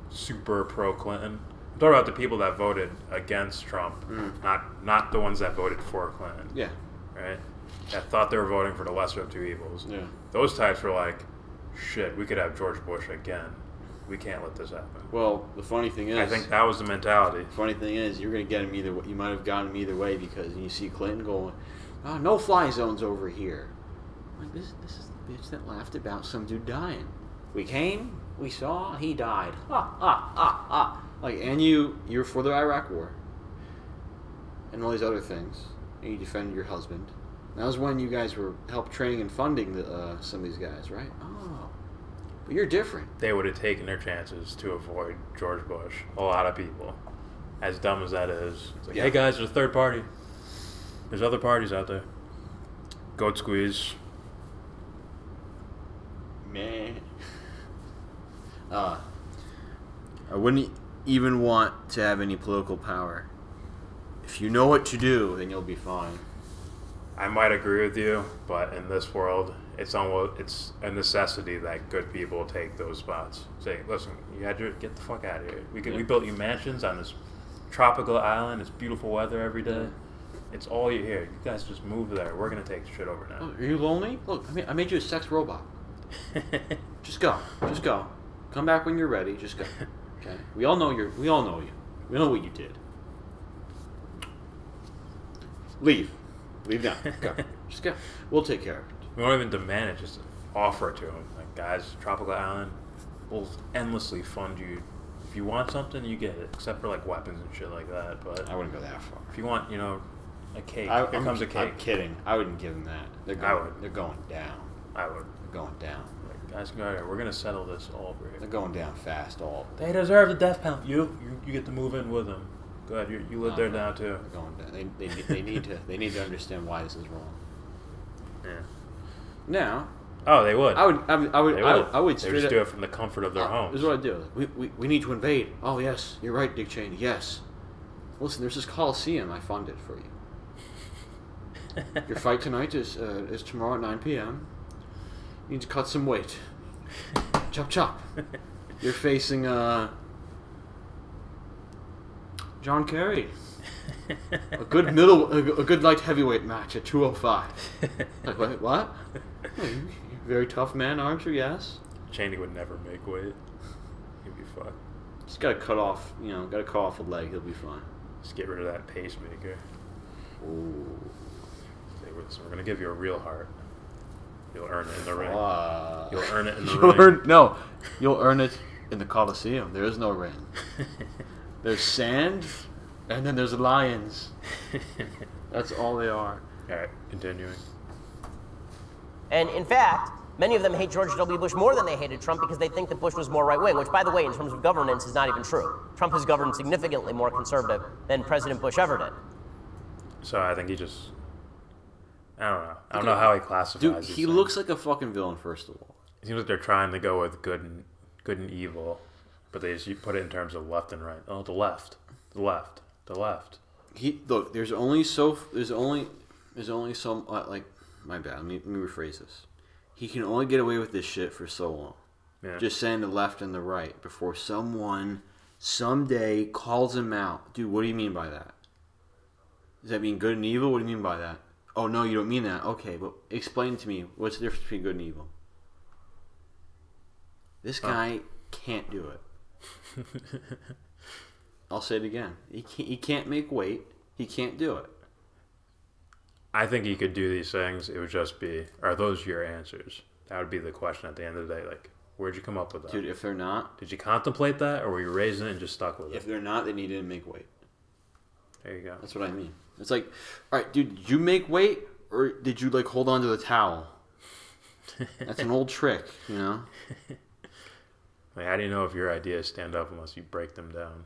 super pro-Clinton. I'm talking about the people that voted against Trump, not the ones that voted for Clinton. Yeah. Right? That thought they were voting for the lesser of two evils. Yeah. Those types were like, shit, we could have George Bush again. We can't let this happen. Well, the funny thing is, I think that was the mentality. The funny thing is, you're going to get him either way. You might have gotten him either way because you see Clinton going, oh, no fly zones over here. Like, this is the bitch that laughed about some dude dying. We came, we saw, he died. Like, and you're for the Iraq War. And all these other things. And you defended your husband. And that was when you guys were helped training and funding some of these guys, right? Oh. But you're different. They would have taken their chances to avoid George Bush. A lot of people. As dumb as that is. It's like, hey guys, there's a third party. There's other parties out there. Goat squeeze. Man. I wouldn't even want to have any political power. If you know what to do, then you'll be fine. I might agree with you, but in this world, it's a necessity that good people take those spots. Say, listen, you had to get the fuck out of here. We built you mansions on this tropical island. It's beautiful weather every day. It's all you hear. You guys just move there. We're gonna take shit over now. Oh, are you lonely? Look, I made you a sex robot. Just go. Come back when you're ready. Just go. Okay. We all know you. We know what you did. Leave now. Go. Just go. We'll take care of it. We won't even demand it. Just offer it to them. Like, guys, tropical island, we'll endlessly fund you. If you want something, you get it. Except for like weapons and shit like that. But I wouldn't go that far. If you want, a cake. Here comes a cake. I'm kidding. I wouldn't give them that. They're going down. I would. They're going down. Like, guys, go ahead. We're gonna settle this all over here. They're going down fast. They deserve the death penalty. You get to move in with them. Go ahead. You live there now too. They're going down. They need to understand why this is wrong. Yeah. Now. Oh, they would. I would They just do it from the comfort of their homes. This is what I do. We need to invade. Oh yes, you're right, Dick Cheney. Yes. Listen, there's this Coliseum I funded for you. Your fight tonight is tomorrow at 9 p.m. You need to cut some weight. Chop chop. You're facing John Kerry. A good light heavyweight match at 205. Like what? Well, you're a very tough man, aren't you? Yes. Cheney would never make weight. He'd be fucked. Just gotta cut off a leg. He'll be fine. Just get rid of that pacemaker. Ooh. So we're gonna give you a real heart. You'll earn it in the ring. You'll earn it in the ring. You'll earn it in the Coliseum. There is no ring. There's sand, and then there's lions. That's all they are. All right, continuing. And in fact, many of them hate George W. Bush more than they hated Trump because they think that Bush was more right-wing, which, by the way, in terms of governance, is not even true. Trump has governed significantly more conservative than President Bush ever did. So I think he just... I don't know. I don't know how he classifies Dude, these he things. looks like a fucking villain, first of all. It seems like they're trying to go with good and evil, but they just put it in terms of left and right. Oh, the left. Look, there's only so like, my bad. Let me rephrase this. He can only get away with this shit for so long. Yeah. Just saying the left and the right before someone someday calls him out. Dude, what do you mean by that? Does that mean good and evil? What do you mean by that? Oh, no, you don't mean that. Okay, but explain to me, what's the difference between good and evil? This guy can't do it. I'll say it again. He can't make weight. He can't do it. I think he could do these things. It would just be, are those your answers? That would be the question at the end of the day. Like, where'd you come up with that? Dude, if they're not... Did you contemplate that, or were you raised in it and just stuck with it? If they're not, they need to make weight. There you go. That's what I mean. It's like, all right, dude, did you make weight, or did you, like, hold on to the towel? That's an old trick, you know? Like, how do you know if your ideas stand up unless you break them down?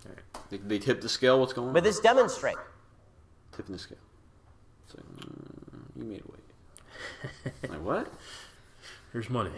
All right. They tip the scale, what's going on? But this demonstrate Tipping the scale. It's like, you made weight. Like, what? Here's money.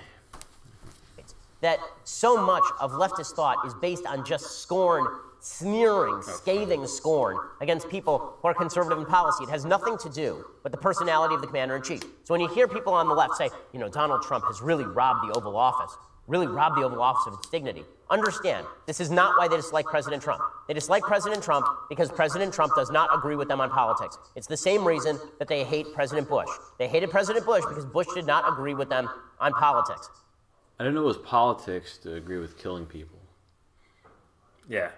that so much of leftist thought is based on just scorn, sneering, scathing scorn against people who are conservative in policy. It has nothing to do with the personality of the commander-in-chief. So when you hear people on the left say, you know, Donald Trump has really robbed the Oval Office, of its dignity, understand, this is not why they dislike President Trump. They dislike President Trump because President Trump does not agree with them on politics. It's the same reason that they hate President Bush. They hated President Bush because Bush did not agree with them on politics. I didn't know it was politics to agree with killing people. Yeah.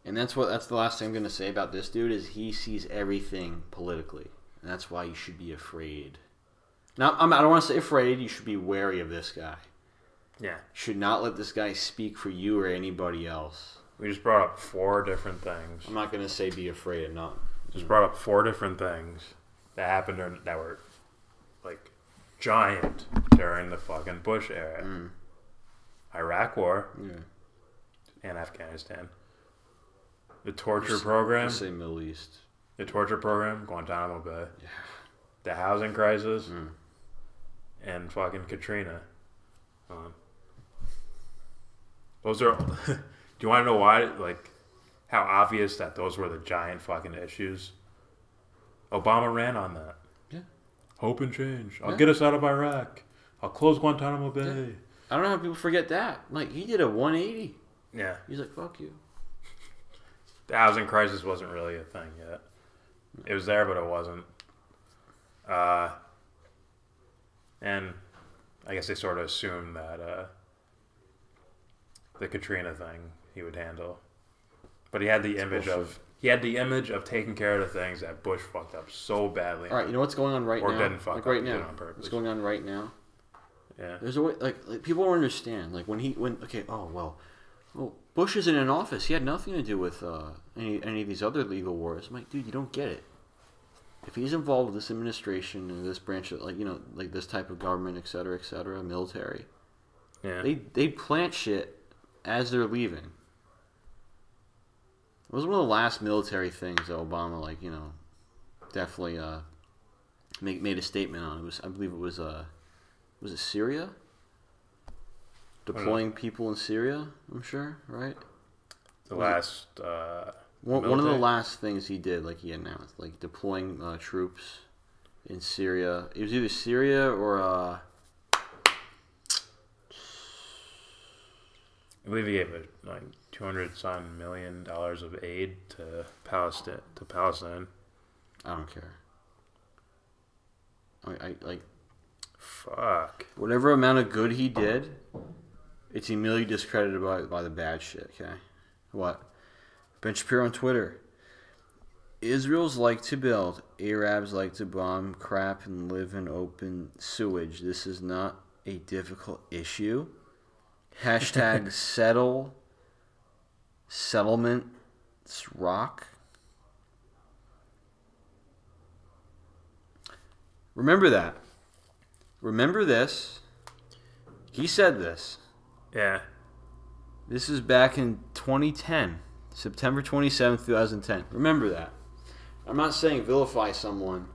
And that's the last thing I'm going to say about this dude is he sees everything politically. And that's why you should be afraid. Now, I don't want to say afraid. You should be wary of this guy. Yeah. Should not let this guy speak for you or anybody else. We just brought up 4 different things. I'm not going to say be afraid and not. Just brought up 4 different things that happened that were, like, giant during the fucking Bush era. Iraq War and Afghanistan. The torture program. Just say Middle East. The torture program, Guantanamo Bay. Yeah. The housing crisis. And fucking Katrina. Those are... Do you want to know why? Like, how obvious that those were the giant fucking issues? Obama ran on that. Yeah. Hope and change. I'll get us out of Iraq. I'll close Guantanamo Bay. Yeah. I don't know how people forget that. Like, he did a 180. Yeah. He's like, fuck you. The housing crisis wasn't really a thing yet. It was there, but it wasn't. And I guess they sort of assumed that the Katrina thing he would handle. But he had the image of taking care of the things that Bush fucked up so badly. All right, you know what's going on right now? Or didn't fuck like up. right He did now. it on purpose. What's going on right now? Yeah. There's a way, like people don't understand. Like well, Bush isn't in office. He had nothing to do with any of these other legal wars. I'm like, dude, you don't get it. If he's involved with this administration and this branch of, like this type of government, et cetera, military, Yeah. they plant shit as they're leaving. It was one of the last military things that Obama, definitely made a statement on. I believe it was it Syria? Deploying people in Syria, I'm sure, right? The last... One of the last things he did, he announced, deploying troops in Syria. It was either Syria or... I believe he gave $200 million of aid to Palestine. I don't care. Fuck. Whatever amount of good he did, it's immediately discredited by the bad shit, okay? What? Ben Shapiro on Twitter. Israel's like to build. Arabs like to bomb crap and live in open sewage. This is not a difficult issue. Hashtag settlements rock. Remember that. Remember this. He said this. Yeah. This is back in 2010. September 27th, 2010. Remember that. I'm not saying vilify someone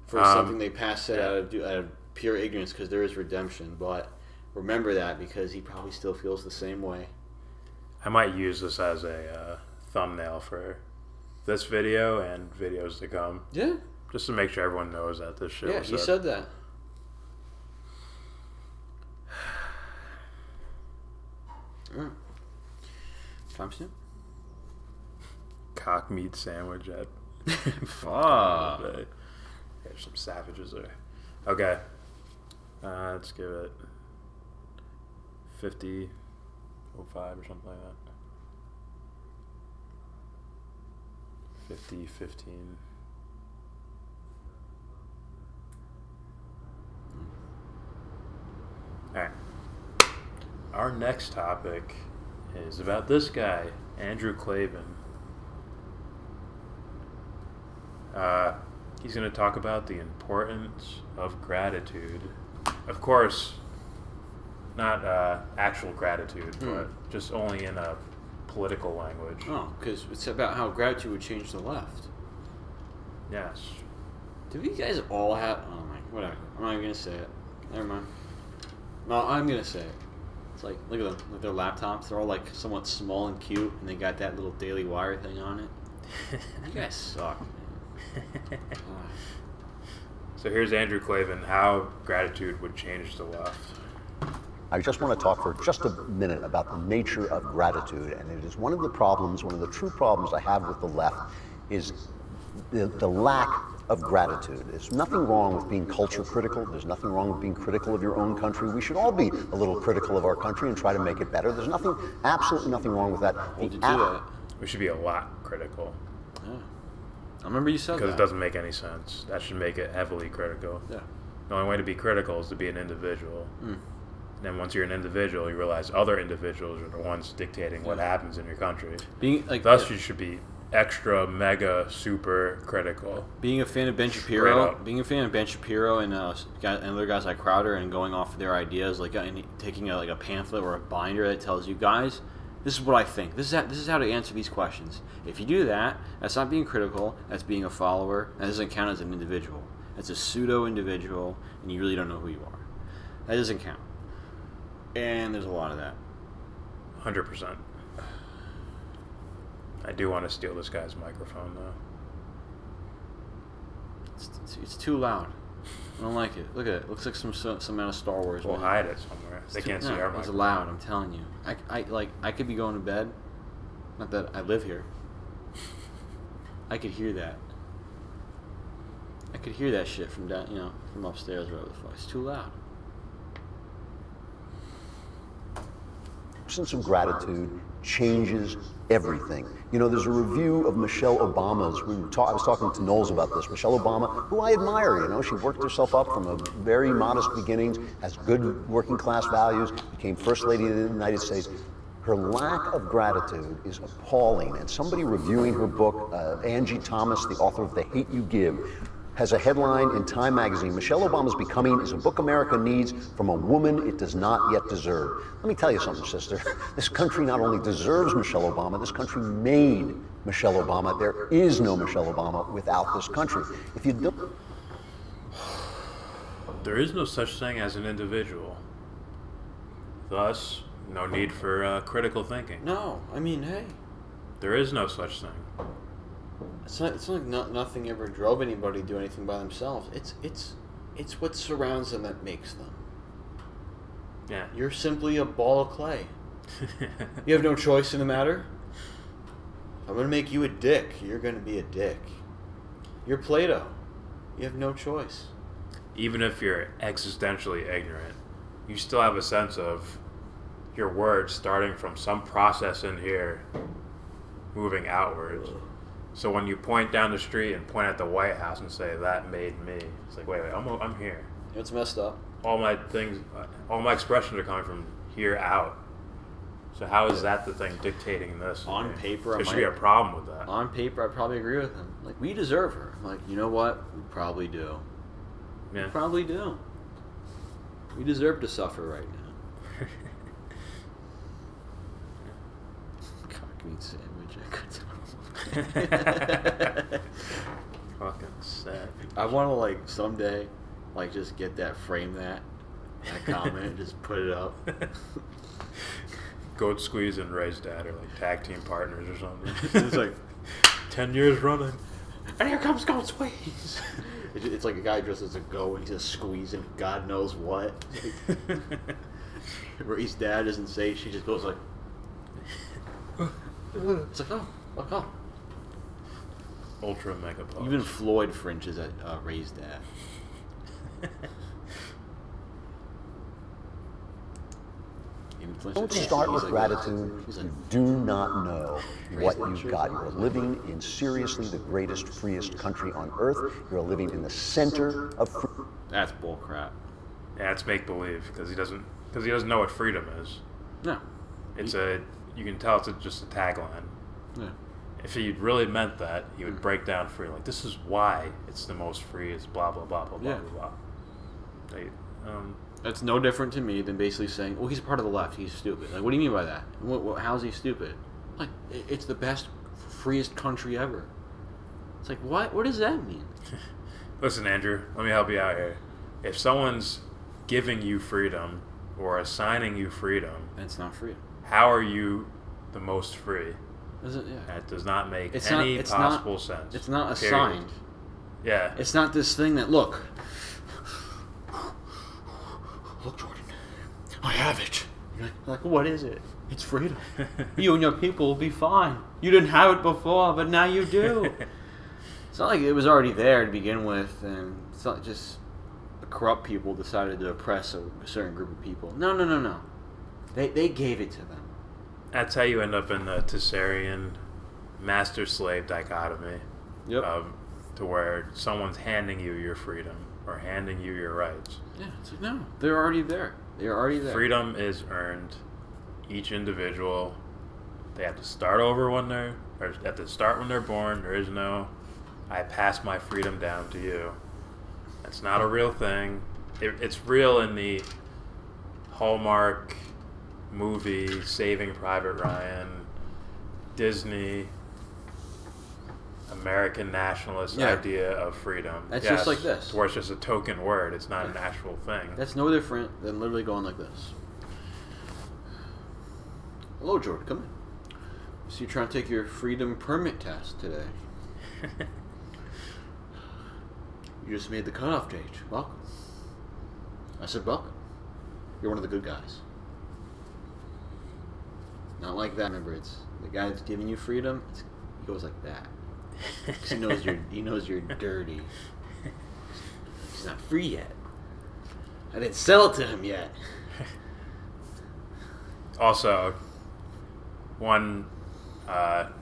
for something they past said out of pure ignorance, because there is redemption, but remember that because he probably still feels the same way. I might use this as a thumbnail for this video and videos to come. Yeah. Just to make sure everyone knows that this shit was he said that. Time stamp? Cock meat sandwich at Fuck. There's some savages there. Okay. Let's give it 50.05 or something like that. 50, 15. Alright. Our next topic is about this guy, Andrew Klavan. He's going to talk about the importance of gratitude. Of course, not actual gratitude, but just only in a political language. Oh, because it's about how gratitude would change the left. Yes. Do you guys all have... Oh, my... Whatever. I'm not even going to say it. Never mind. No, I'm going to say it. It's like, look at them. Like their laptops. They're all like somewhat small and cute, and they got that little Daily Wire thing on it. You guys suck, man. So here's Andrew Klavan, how gratitude would change the left. I just want to talk for just a minute about the nature of gratitude, and it is one of the problems, one of the true problems I have with the left is the lack of gratitude. There's nothing wrong with being culture critical. There's nothing wrong with being critical of your own country. We should all be a little critical of our country and try to make it better. There's nothing, absolutely nothing wrong with that. We should be a lot critical. Yeah. I remember you said that. Because it doesn't make any sense. That should make it heavily critical. Yeah. The only way to be critical is to be an individual. And then once you're an individual, you realize other individuals are the ones dictating what happens in your country. Thus, you should be extra, mega, super critical. Being a fan of Ben Shapiro, and other guys like Crowder, and going off of their ideas, like and taking a pamphlet or a binder that tells you guys, this is what I think. This is how to answer these questions. If you do that, that's not being critical. That's being a follower. That doesn't count as an individual. That's a pseudo individual, and you really don't know who you are. That doesn't count. And there's a lot of that. 100%. I do want to steal this guy's microphone, though. It's too loud. I don't like it. Look at it. Looks like some out of Star Wars. We'll hide it somewhere. They can't see our microphone. It's loud. I'm telling you. I could be going to bed. Not that I live here. I could hear that. I could hear that shit from down, from upstairs or whatever the fuck. It's too loud. Absence of gratitude changes everything. There's a review of Michelle Obama's. I was talking to Knowles about this. Michelle Obama, who I admire. She worked herself up from a very modest beginnings, has good working class values, became First Lady of the United States. Her lack of gratitude is appalling. And somebody reviewing her book, Angie Thomas, the author of The Hate You Give, has a headline in Time magazine: Michelle Obama's Becoming is a book America needs from a woman it does not yet deserve. Let me tell you something, sister. This country not only deserves Michelle Obama, this country made Michelle Obama. There is no Michelle Obama without this country. If you don't... There is no such thing as an individual. Thus, no need for critical thinking. No, I mean, hey. There is no such thing. It's not like nothing ever drove anybody to do anything by themselves. It's what surrounds them that makes them. Yeah. You're simply a ball of clay. You have no choice in the matter. I'm going to make you a dick. You're going to be a dick. You're Plato. You have no choice. Even if you're existentially ignorant, you still have a sense of your words starting from some process in here, moving outwards. So when you point down the street and point at the White House and say, that made me, it's like, wait, I'm here. It's messed up. All my expressions are coming from here out. So how is that the thing dictating this? On paper, there should be a problem with that. On paper, I probably agree with him. Like, we deserve her. I'm like, you know what? We probably do. Yeah. We probably do. We deserve to suffer right now. Cock meat sandwich. I could tell. Fucking sad. I want to someday just get that, frame that comment and just put it up. Goat Squeeze and Ray's dad are tag team partners or something. It's like 10 years running. And here comes Goat Squeeze. It's like a guy dressed as a goat and he's just squeezing God knows what. Ray's dad doesn't say, she just goes like it's like, oh. Ultra mega pause. Even Floyd fringes at Ray's dad. Don't start with gratitude. You do not know what you've got. You're living in seriously the greatest, freest country on earth. You're living in the center of freedom. That's bullcrap. Yeah, it's make believe because he doesn't know what freedom is. No. It's you can tell it's just a tagline. Yeah. If he really meant that, he would break down free. Like, this is why it's the most free. It's blah blah blah blah blah blah blah. That's no different to me than basically saying, "Well, he's part of the left. He's stupid." Like, what do you mean by that? How's he stupid? Like, it's the best, freest country ever. It's like, what? What does that mean? Listen, Andrew, let me help you out here. If someone's giving you freedom or assigning you freedom, That's not freedom. how are you the most free? Is it? Yeah. That does not make It's any not, it's possible not, sense. It's not Period. assigned. Yeah. It's not this thing that, look, Jordan, I have it. You're like, what is it? It's freedom. You and your people will be fine. You didn't have it before, but now you do. It's not like it was already there to begin with, and it's not just the corrupt people decided to oppress a certain group of people. No. They gave it to them. That's how you end up in the Tessarian master-slave dichotomy. Yep. To where someone's handing you your freedom or handing you your rights. Yeah, it's like, no, they're already there. They're already there. Freedom is earned. Each individual, they have to start over when they're born. There is no, I pass my freedom down to you. That's not a real thing. It's real in the Hallmark movie, Saving Private Ryan, Disney, American nationalist idea of freedom. That's just like this. Where it's just a token word. It's not an actual thing. That's no different than literally going like this. Hello, Jordan. Come in. So you're trying to take your freedom permit test today. You just made the cutoff date. Welcome. I said welcome. You're one of the good guys. Not like that. Remember, it's the guy that's giving you freedom. He goes like that. 'Cause he knows you're dirty. He's not free yet. I didn't sell it to him yet. Also, one plot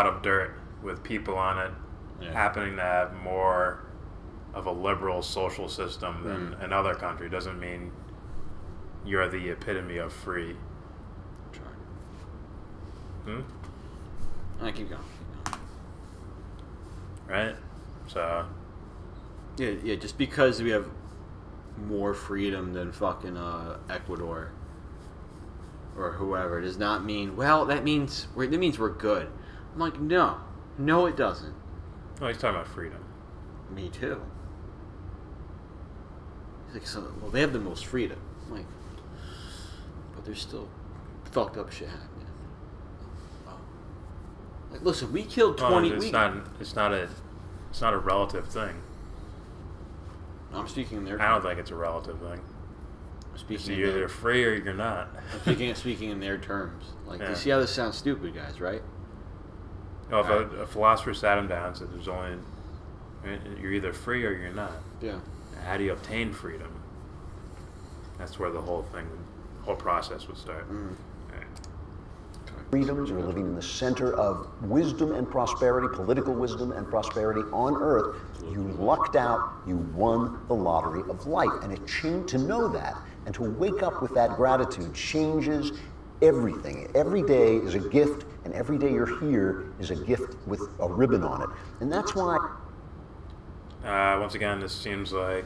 of dirt with people on it happening to have more of a liberal social system than another country doesn't mean you're the epitome of free. I keep going. Right? So Yeah, just because we have more freedom than fucking Ecuador or whoever does not mean, well, that means we're good. I'm like, no, it doesn't. Oh, he's talking about freedom. Me too. He's like, so, well, they have the most freedom. I'm like, but there's still fucked up shit happening. Like, listen, we killed 20. It's not a relative thing. I'm speaking in their I don't think it's a relative thing. So you're either free or you're not. I'm speaking in their terms. Like, you see how this sounds stupid, guys, right? Well, if a philosopher sat him down and said, you're either free or you're not. Yeah. How do you obtain freedom? That's where the whole process would start. Freedoms, you're living in the center of wisdom and prosperity, political wisdom and prosperity on earth. You lucked out, you won the lottery of life. And to know that and to wake up with that gratitude changes everything. Every day is a gift, and every day you're here is a gift with a ribbon on it. And that's why... once again, this seems like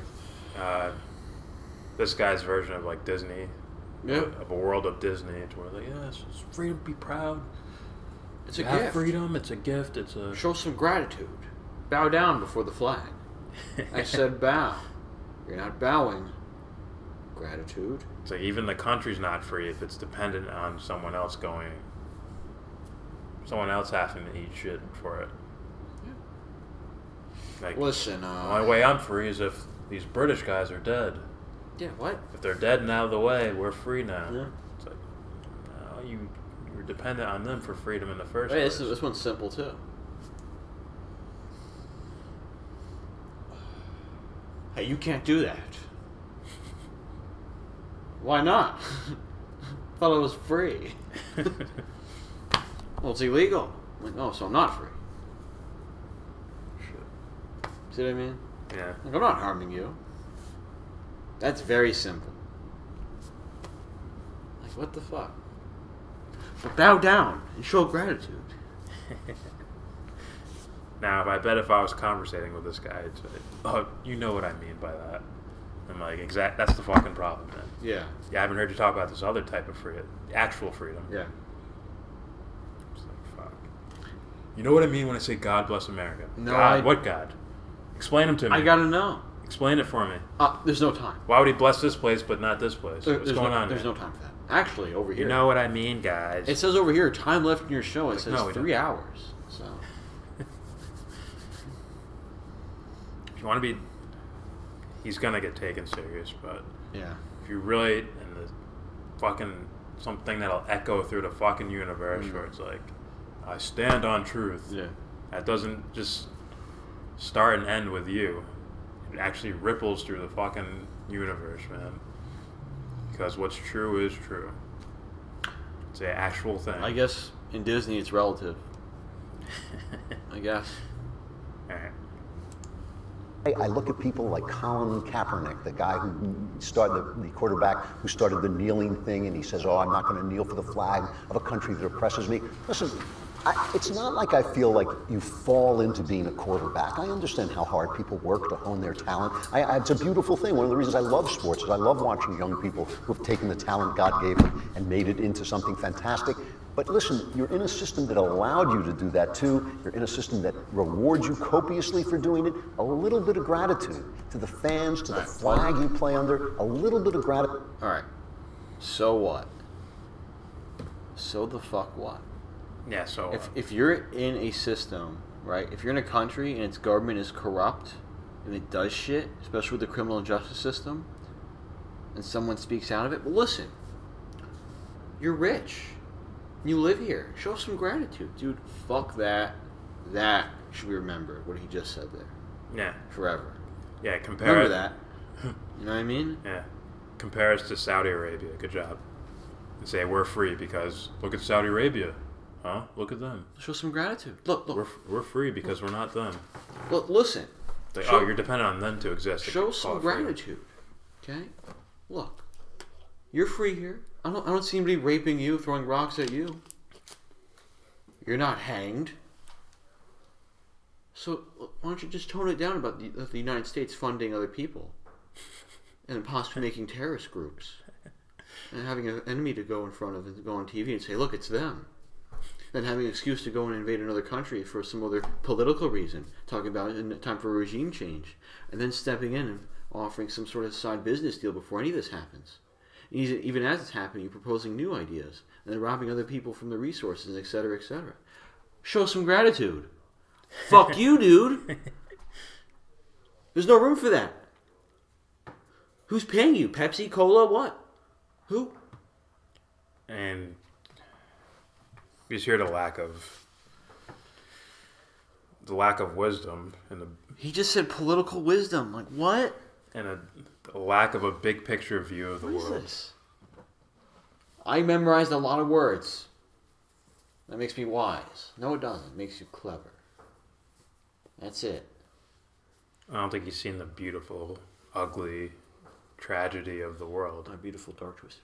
this guy's version of like Disney. Of a world of Disney, to where like, yes, it's freedom, be proud. It's a gift. Freedom, it's a gift. It's a show some gratitude. Bow down before the flag. I said bow. You're not bowing. Gratitude. It's like even the country's not free if it's dependent on someone else having to eat shit for it. Like, listen, the only way I'm free is if these British guys are dead. Yeah, what? If they're dead and out of the way, we're free now. Yeah. It's like, no, you were dependent on them for freedom in the first place. This one's simple, too. Hey, you can't do that. Why not? thought it was free. Well, it's illegal. I'm like, oh, so I'm not free. Shit. See what I mean? Yeah. Like, I'm not harming you. That's very simple. Like, what the fuck? But bow down and show gratitude. Now, I bet if I was conversating with this guy, I'd say, oh, you know what I mean by that. I'm like, that's the fucking problem, man. Yeah. Yeah, I haven't heard you talk about this other type of freedom, actual freedom. Yeah. It's like, fuck. You know what I mean when I say God bless America? No, God, what God? Explain him to me. I gotta know. Explain it for me. There's no time. Why would he bless this place but not this place? What's going on There's there? no time for that. Actually, over here. You know what I mean, guys. It says over here, time left in your show. It says no, 3 hours. So. If you want to be... He's going to get taken serious, but... Yeah. If you really... And the fucking... Something that'll echo through the fucking universe where it's like, I stand on truth. Yeah. That doesn't just start and end with you. It actually ripples through the fucking universe, man. Because what's true is true. It's an actual thing. I guess in Disney it's relative. I guess. Alright. I look at people like Colin Kaepernick, the guy who started, the quarterback who started the kneeling thing, and he says, oh, I'm not going to kneel for the flag of a country that oppresses me. Listen, it's not like I feel like you fall into being a quarterback. I understand how hard people work to hone their talent. It's a beautiful thing. One of the reasons I love sports is I love watching young people who have taken the talent God gave them and made it into something fantastic. But listen, you're in a system that allowed you to do that too. You're in a system that rewards you copiously for doing it. A little bit of gratitude to the fans, to the flag you play under, a little bit of gratitude. All right. So what? So the fuck what? Yeah, so... If you're in a system, right? If you're in a country and its government is corrupt and it does shit, especially with the criminal justice system, and someone speaks out of it, well, listen. You're rich. You live here. Show some gratitude. Dude, fuck that. That should be remembered, what he just said there. Yeah. Forever. Yeah, compare Remember it. that. You know what I mean? Yeah. Compare us to Saudi Arabia. Good job. And say we're free because look at Saudi Arabia. Huh? Look at them. Show some gratitude. Look. We're free because we're not them. Look, listen. Like, oh, you're dependent on them to exist. Show some gratitude. Okay? Look. You're free here. I don't see anybody raping you, throwing rocks at you. You're not hanged. So why don't you just tone it down about the United States funding other people and possibly making terrorist groups and having an enemy to go in front of and go on TV and say, look, it's them. Then having an excuse to go and invade another country for some other political reason, talking about it in time for a regime change, and then stepping in and offering some sort of side business deal before any of this happens. And even as it's happening, you're proposing new ideas and then robbing other people from the resources, etc., etc. Show some gratitude. Fuck you, dude. There's no room for that. Who's paying you? Pepsi, Cola, what? Who? And you just hear the lack of wisdom and the. He just said political wisdom. Like what? And a lack of a big picture view of the world. What is this? I memorized a lot of words. That makes me wise. No, it doesn't. It makes you clever. That's it. I don't think he's seen the beautiful, ugly tragedy of the world. My beautiful, dark, twisted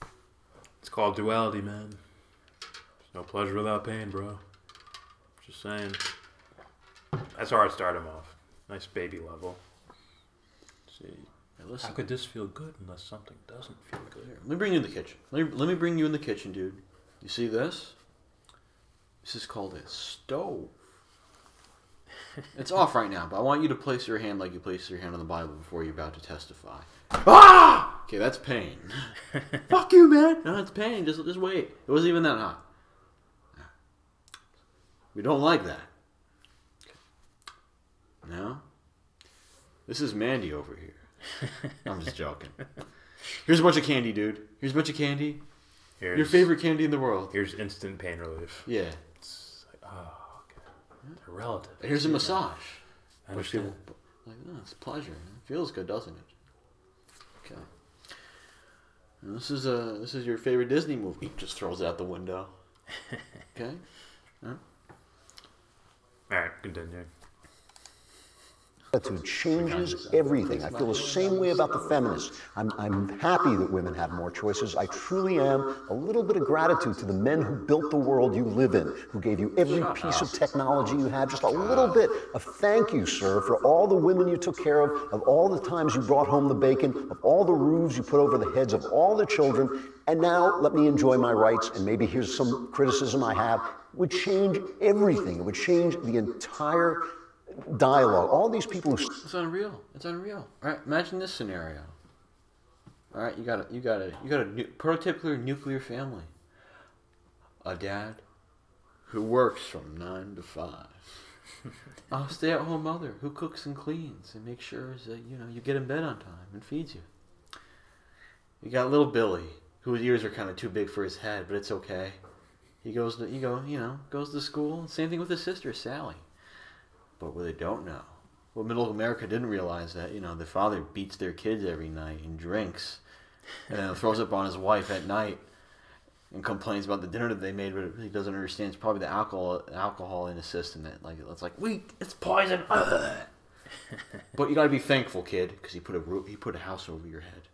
face. It's called duality, man. There's no pleasure without pain, bro. Just saying. That's how I start him off. Nice baby level. Let's see. Hey, how could this feel good unless something doesn't feel good? Here, let me bring you in the kitchen. Let me bring you in the kitchen, dude. You see this? This is called a stove. It's off right now, but I want you to place your hand like you place your hand on the Bible before you're about to testify. Ah! Okay, that's pain. Fuck you, man. No, it's pain. Just wait. It wasn't even that hot. We don't like that. Okay. Now, this is Mandy over here. I'm just joking. Here's a bunch of candy, dude. Here's a bunch of candy. Your favorite candy in the world. Here's instant pain relief. Yeah. It's like, oh, okay. They're relative. Here's a massage. I understand. Like, oh, it's pleasure. It feels good, doesn't it? Okay. This is your favorite Disney movie. He just throws it out the window. Okay. Huh? All right, continue. Attitude changes everything. I feel the same way about the feminists. I'm happy that women have more choices. I truly am. A little bit of gratitude to the men who built the world you live in, who gave you every piece of technology you have. Just a little bit of thank you, sir, for all the women you took care of all the times you brought home the bacon, of all the roofs you put over the heads of all the children. And now let me enjoy my rights, and maybe here's some criticism I have. It would change everything. It would change the entire dialogue. All these people who... It's unreal. It's unreal. All right, imagine this scenario. All right, you got a prototypical nuclear family. A dad who works from 9 to 5. A stay-at-home mother who cooks and cleans and makes sure that you get in bed on time and feeds you. You got little Billy, whose ears are kind of too big for his head, but it's okay. He goes to school. Same thing with his sister Sally. But what they don't know, what middle America didn't realize, that the father beats their kids every night and drinks, and then throws up on his wife at night, and complains about the dinner that they made, but he doesn't understand it's probably the alcohol in his system it's poison. But you gotta be thankful, kid, because he put a house over your head,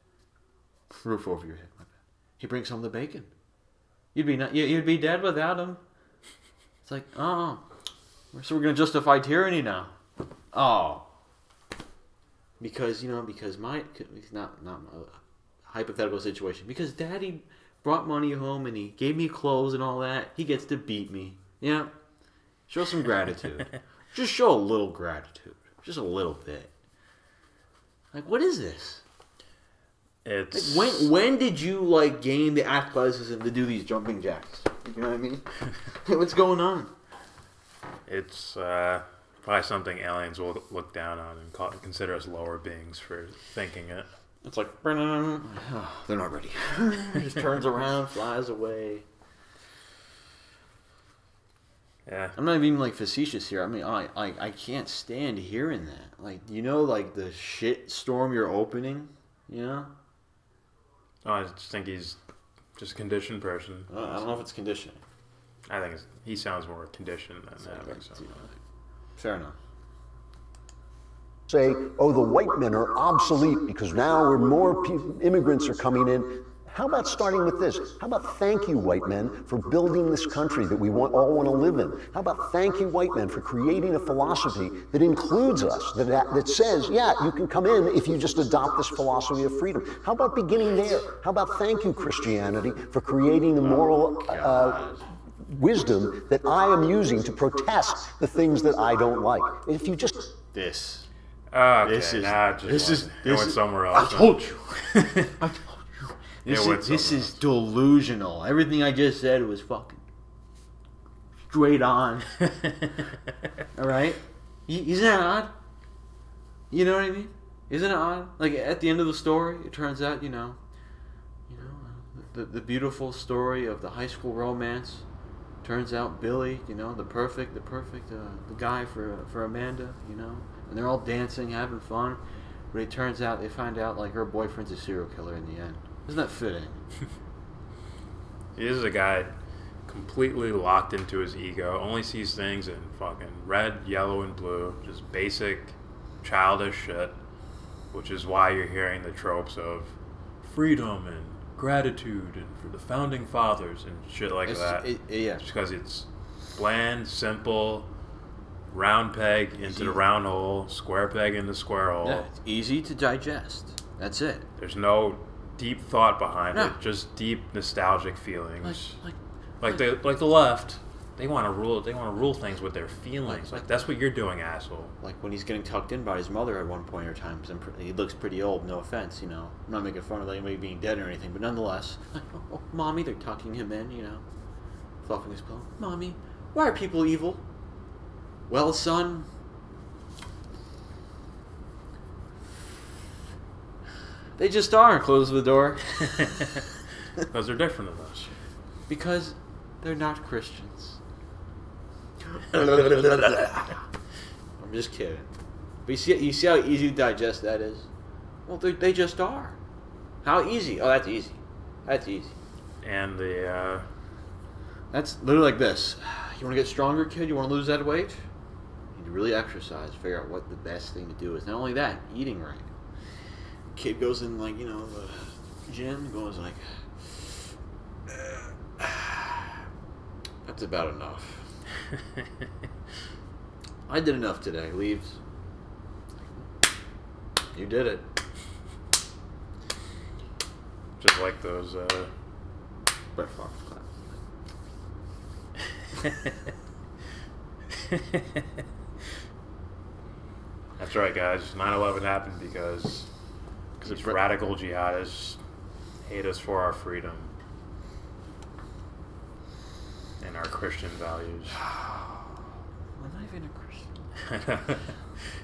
roof over your head. My bad. He brings home the bacon. You'd be dead without him. It's like, oh. So we're going to justify tyranny now. Oh. Because it's not a hypothetical situation. Because Daddy brought money home and he gave me clothes and all that. He gets to beat me. Yeah. Show some gratitude. Just show a little gratitude. Just a little bit. Like, what is this? It's... Like, when did you, gain the athleticism to do these jumping jacks? You know what I mean? What's going on? It's probably something aliens will look down on and consider us lower beings for thinking it. It's like, oh, they're not ready. Just turns around, flies away. Yeah. I'm not even facetious here. I mean, I can't stand hearing that. The shit storm you're opening, Oh, I just think he's just a conditioned person. I don't know if it's conditioning. I think he sounds more conditioned than that. Fair enough. Say, oh, the white men are obsolete because now more immigrants are coming in. How about starting with this? How about thank you, white men, for building this country that we all want to live in? How about thank you, white men, for creating a philosophy that includes us, that says, yeah, you can come in if you just adopt this philosophy of freedom. How about beginning there? How about thank you, Christianity, for creating the moral wisdom that I am using to protest the things that I don't like? If you just... This. Okay, This went somewhere else. I told you. I told you. This is delusional. Everything I just said was fucking straight on. All right? Isn't that odd? You know what I mean? Isn't it odd? At the end of the story, it turns out, the beautiful story of the high school romance. Turns out Billy, the perfect the guy for Amanda, and they're all dancing, having fun. But it turns out they find out her boyfriend's a serial killer in the end. Isn't that fitting? He is a guy completely locked into his ego, only sees things in fucking red, yellow, and blue, just basic, childish shit, which is why you're hearing the tropes of freedom and gratitude and for the founding fathers and shit that. Yeah. Just because it's bland, simple, round peg into the round hole, square peg into square hole. Yeah, it's easy to digest. That's it. There's no deep thought behind it, just deep nostalgic feelings. Like the left, they want to rule things with their feelings. That's what you're doing, asshole. Like when he's getting tucked in by his mother at one point or time, because he looks pretty old. No offense, I'm not making fun of anybody being dead or anything, but nonetheless, mommy, they're tucking him in, fluffing his pillow. Mommy, why are people evil? Well, son. They just are. Close the door. Because they're different than us. Because they're not Christians. I'm just kidding. But you see how easy to digest that is? Well, they just are. How easy? Oh, that's easy. That's easy. And the That's literally like this. You want to get stronger, kid? You want to lose that weight? You need to really exercise. Figure out what the best thing to do is. Not only that, eating right. Kid goes in, like, you know, the gym, goes like, that's about enough. I did enough today. Leaves. You did it. just like those. Brett Favre class. That's right, guys. 9/11 happened because these radical jihadists hate us for our freedom and our Christian values. I'm not even a Christian.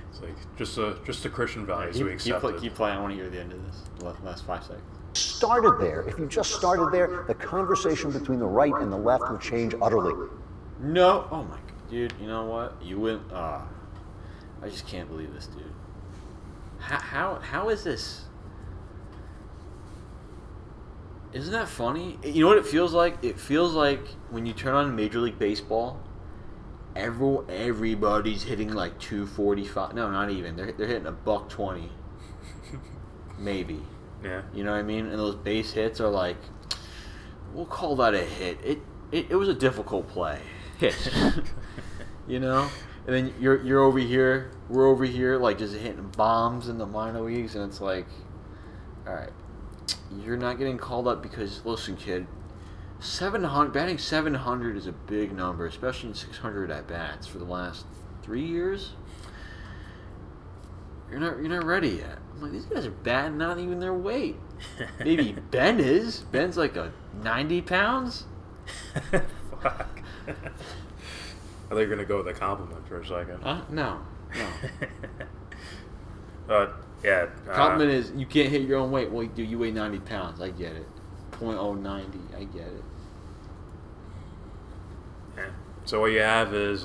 It's like just the Christian values we accept. Keep playing. I want to hear the end of this. The last 5 seconds. Started there. If you just started there, the conversation between the right and the left would change utterly. No. Oh my god, dude. You know what? You went. I just can't believe this, dude. How is this? Isn't that funny? You know what it feels like? It feels like when you turn on Major League Baseball, everybody's hitting like 245. No, not even. They're hitting $120, maybe. Yeah. You know what I mean? And those base hits are like, we'll call that a hit. It was a difficult play. Hit. You know? And then you're over here, we're over here, like just hitting bombs in the minor leagues, and it's like, all right, you're not getting called up because, listen, kid, 700 batting 700 is a big number, especially in 600 at bats for the last 3 years. You're not ready yet. I'm like, these guys are batting not even their weight. Maybe Ben is. Ben's like a 90 pounds. Fuck. I thought you were going to go with a compliment for a second. No. Yeah. Compliment is you can't hit your own weight. Well, you weigh 90 pounds. I get it. .090. I get it. Yeah. So what you have is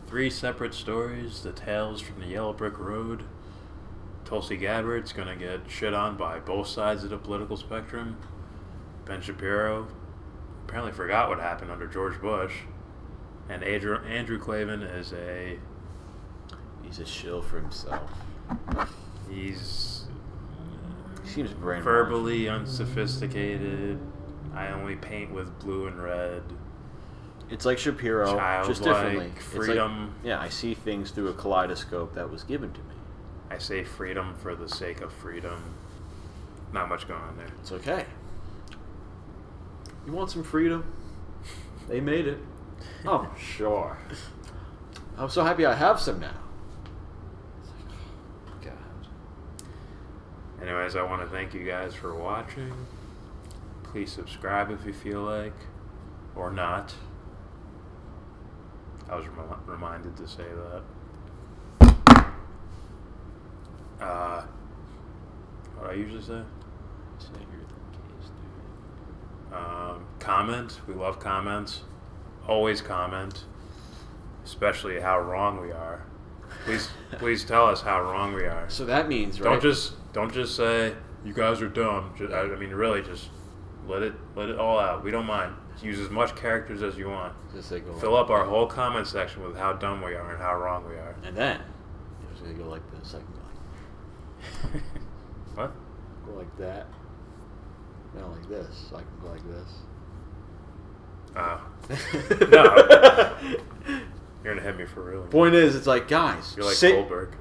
3 separate stories. The tales from the Yellow Brick Road. Tulsi Gabbard's going to get shit on by both sides of the political spectrum. Ben Shapiro apparently forgot what happened under George Bush. And Andrew Klavan is He's a shill for himself. He seems brainwashed. verbally unsophisticated. I only paint with blue and red. It's like Shapiro, just differently. Freedom. It's like, I see things through a kaleidoscope that was given to me. I say freedom for the sake of freedom. Not much going on there. It's okay. You want some freedom? They made it. Oh, sure. I'm so happy I have some now. God. Anyways, I want to thank you guys for watching. Please subscribe if you feel like, or not. I was reminded to say that. What I usually say? Comment. We love comments. Always comment, especially how wrong we are. Please tell us how wrong we are. So that means, right? Don't just say you guys are dumb. I mean, really, just let it all out. We don't mind. Use as much characters as you want. Fill up our whole comment section with how dumb we are and how wrong we are. And then you're just gonna go like this. I can go like what? Go like that. No, like this. So I can go like this. No. You're gonna hit me for real. Point is, it's like, guys, you're like Goldberg.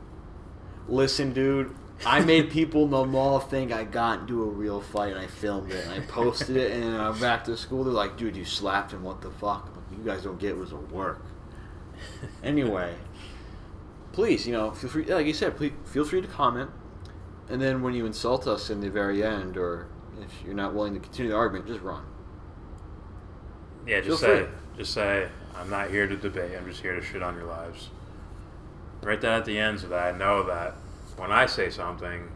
Listen, dude, I made people in the mall think I got into a real fight, and I filmed it, and I posted it, and then I'm back to school. They're like, dude, you slapped him. What the fuck? You guys don't get it was a work. Anyway, please, feel free. Like you said, please feel free to comment, and then when you insult us in the very end, or if you're not willing to continue the argument, just run. Yeah, just say, I'm not here to debate. I'm just here to shit on your lives. Write that at the end so that I know that when I say something,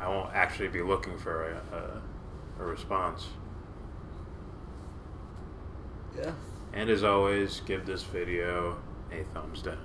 I won't actually be looking for a response. Yeah. And as always, give this video a thumbs down.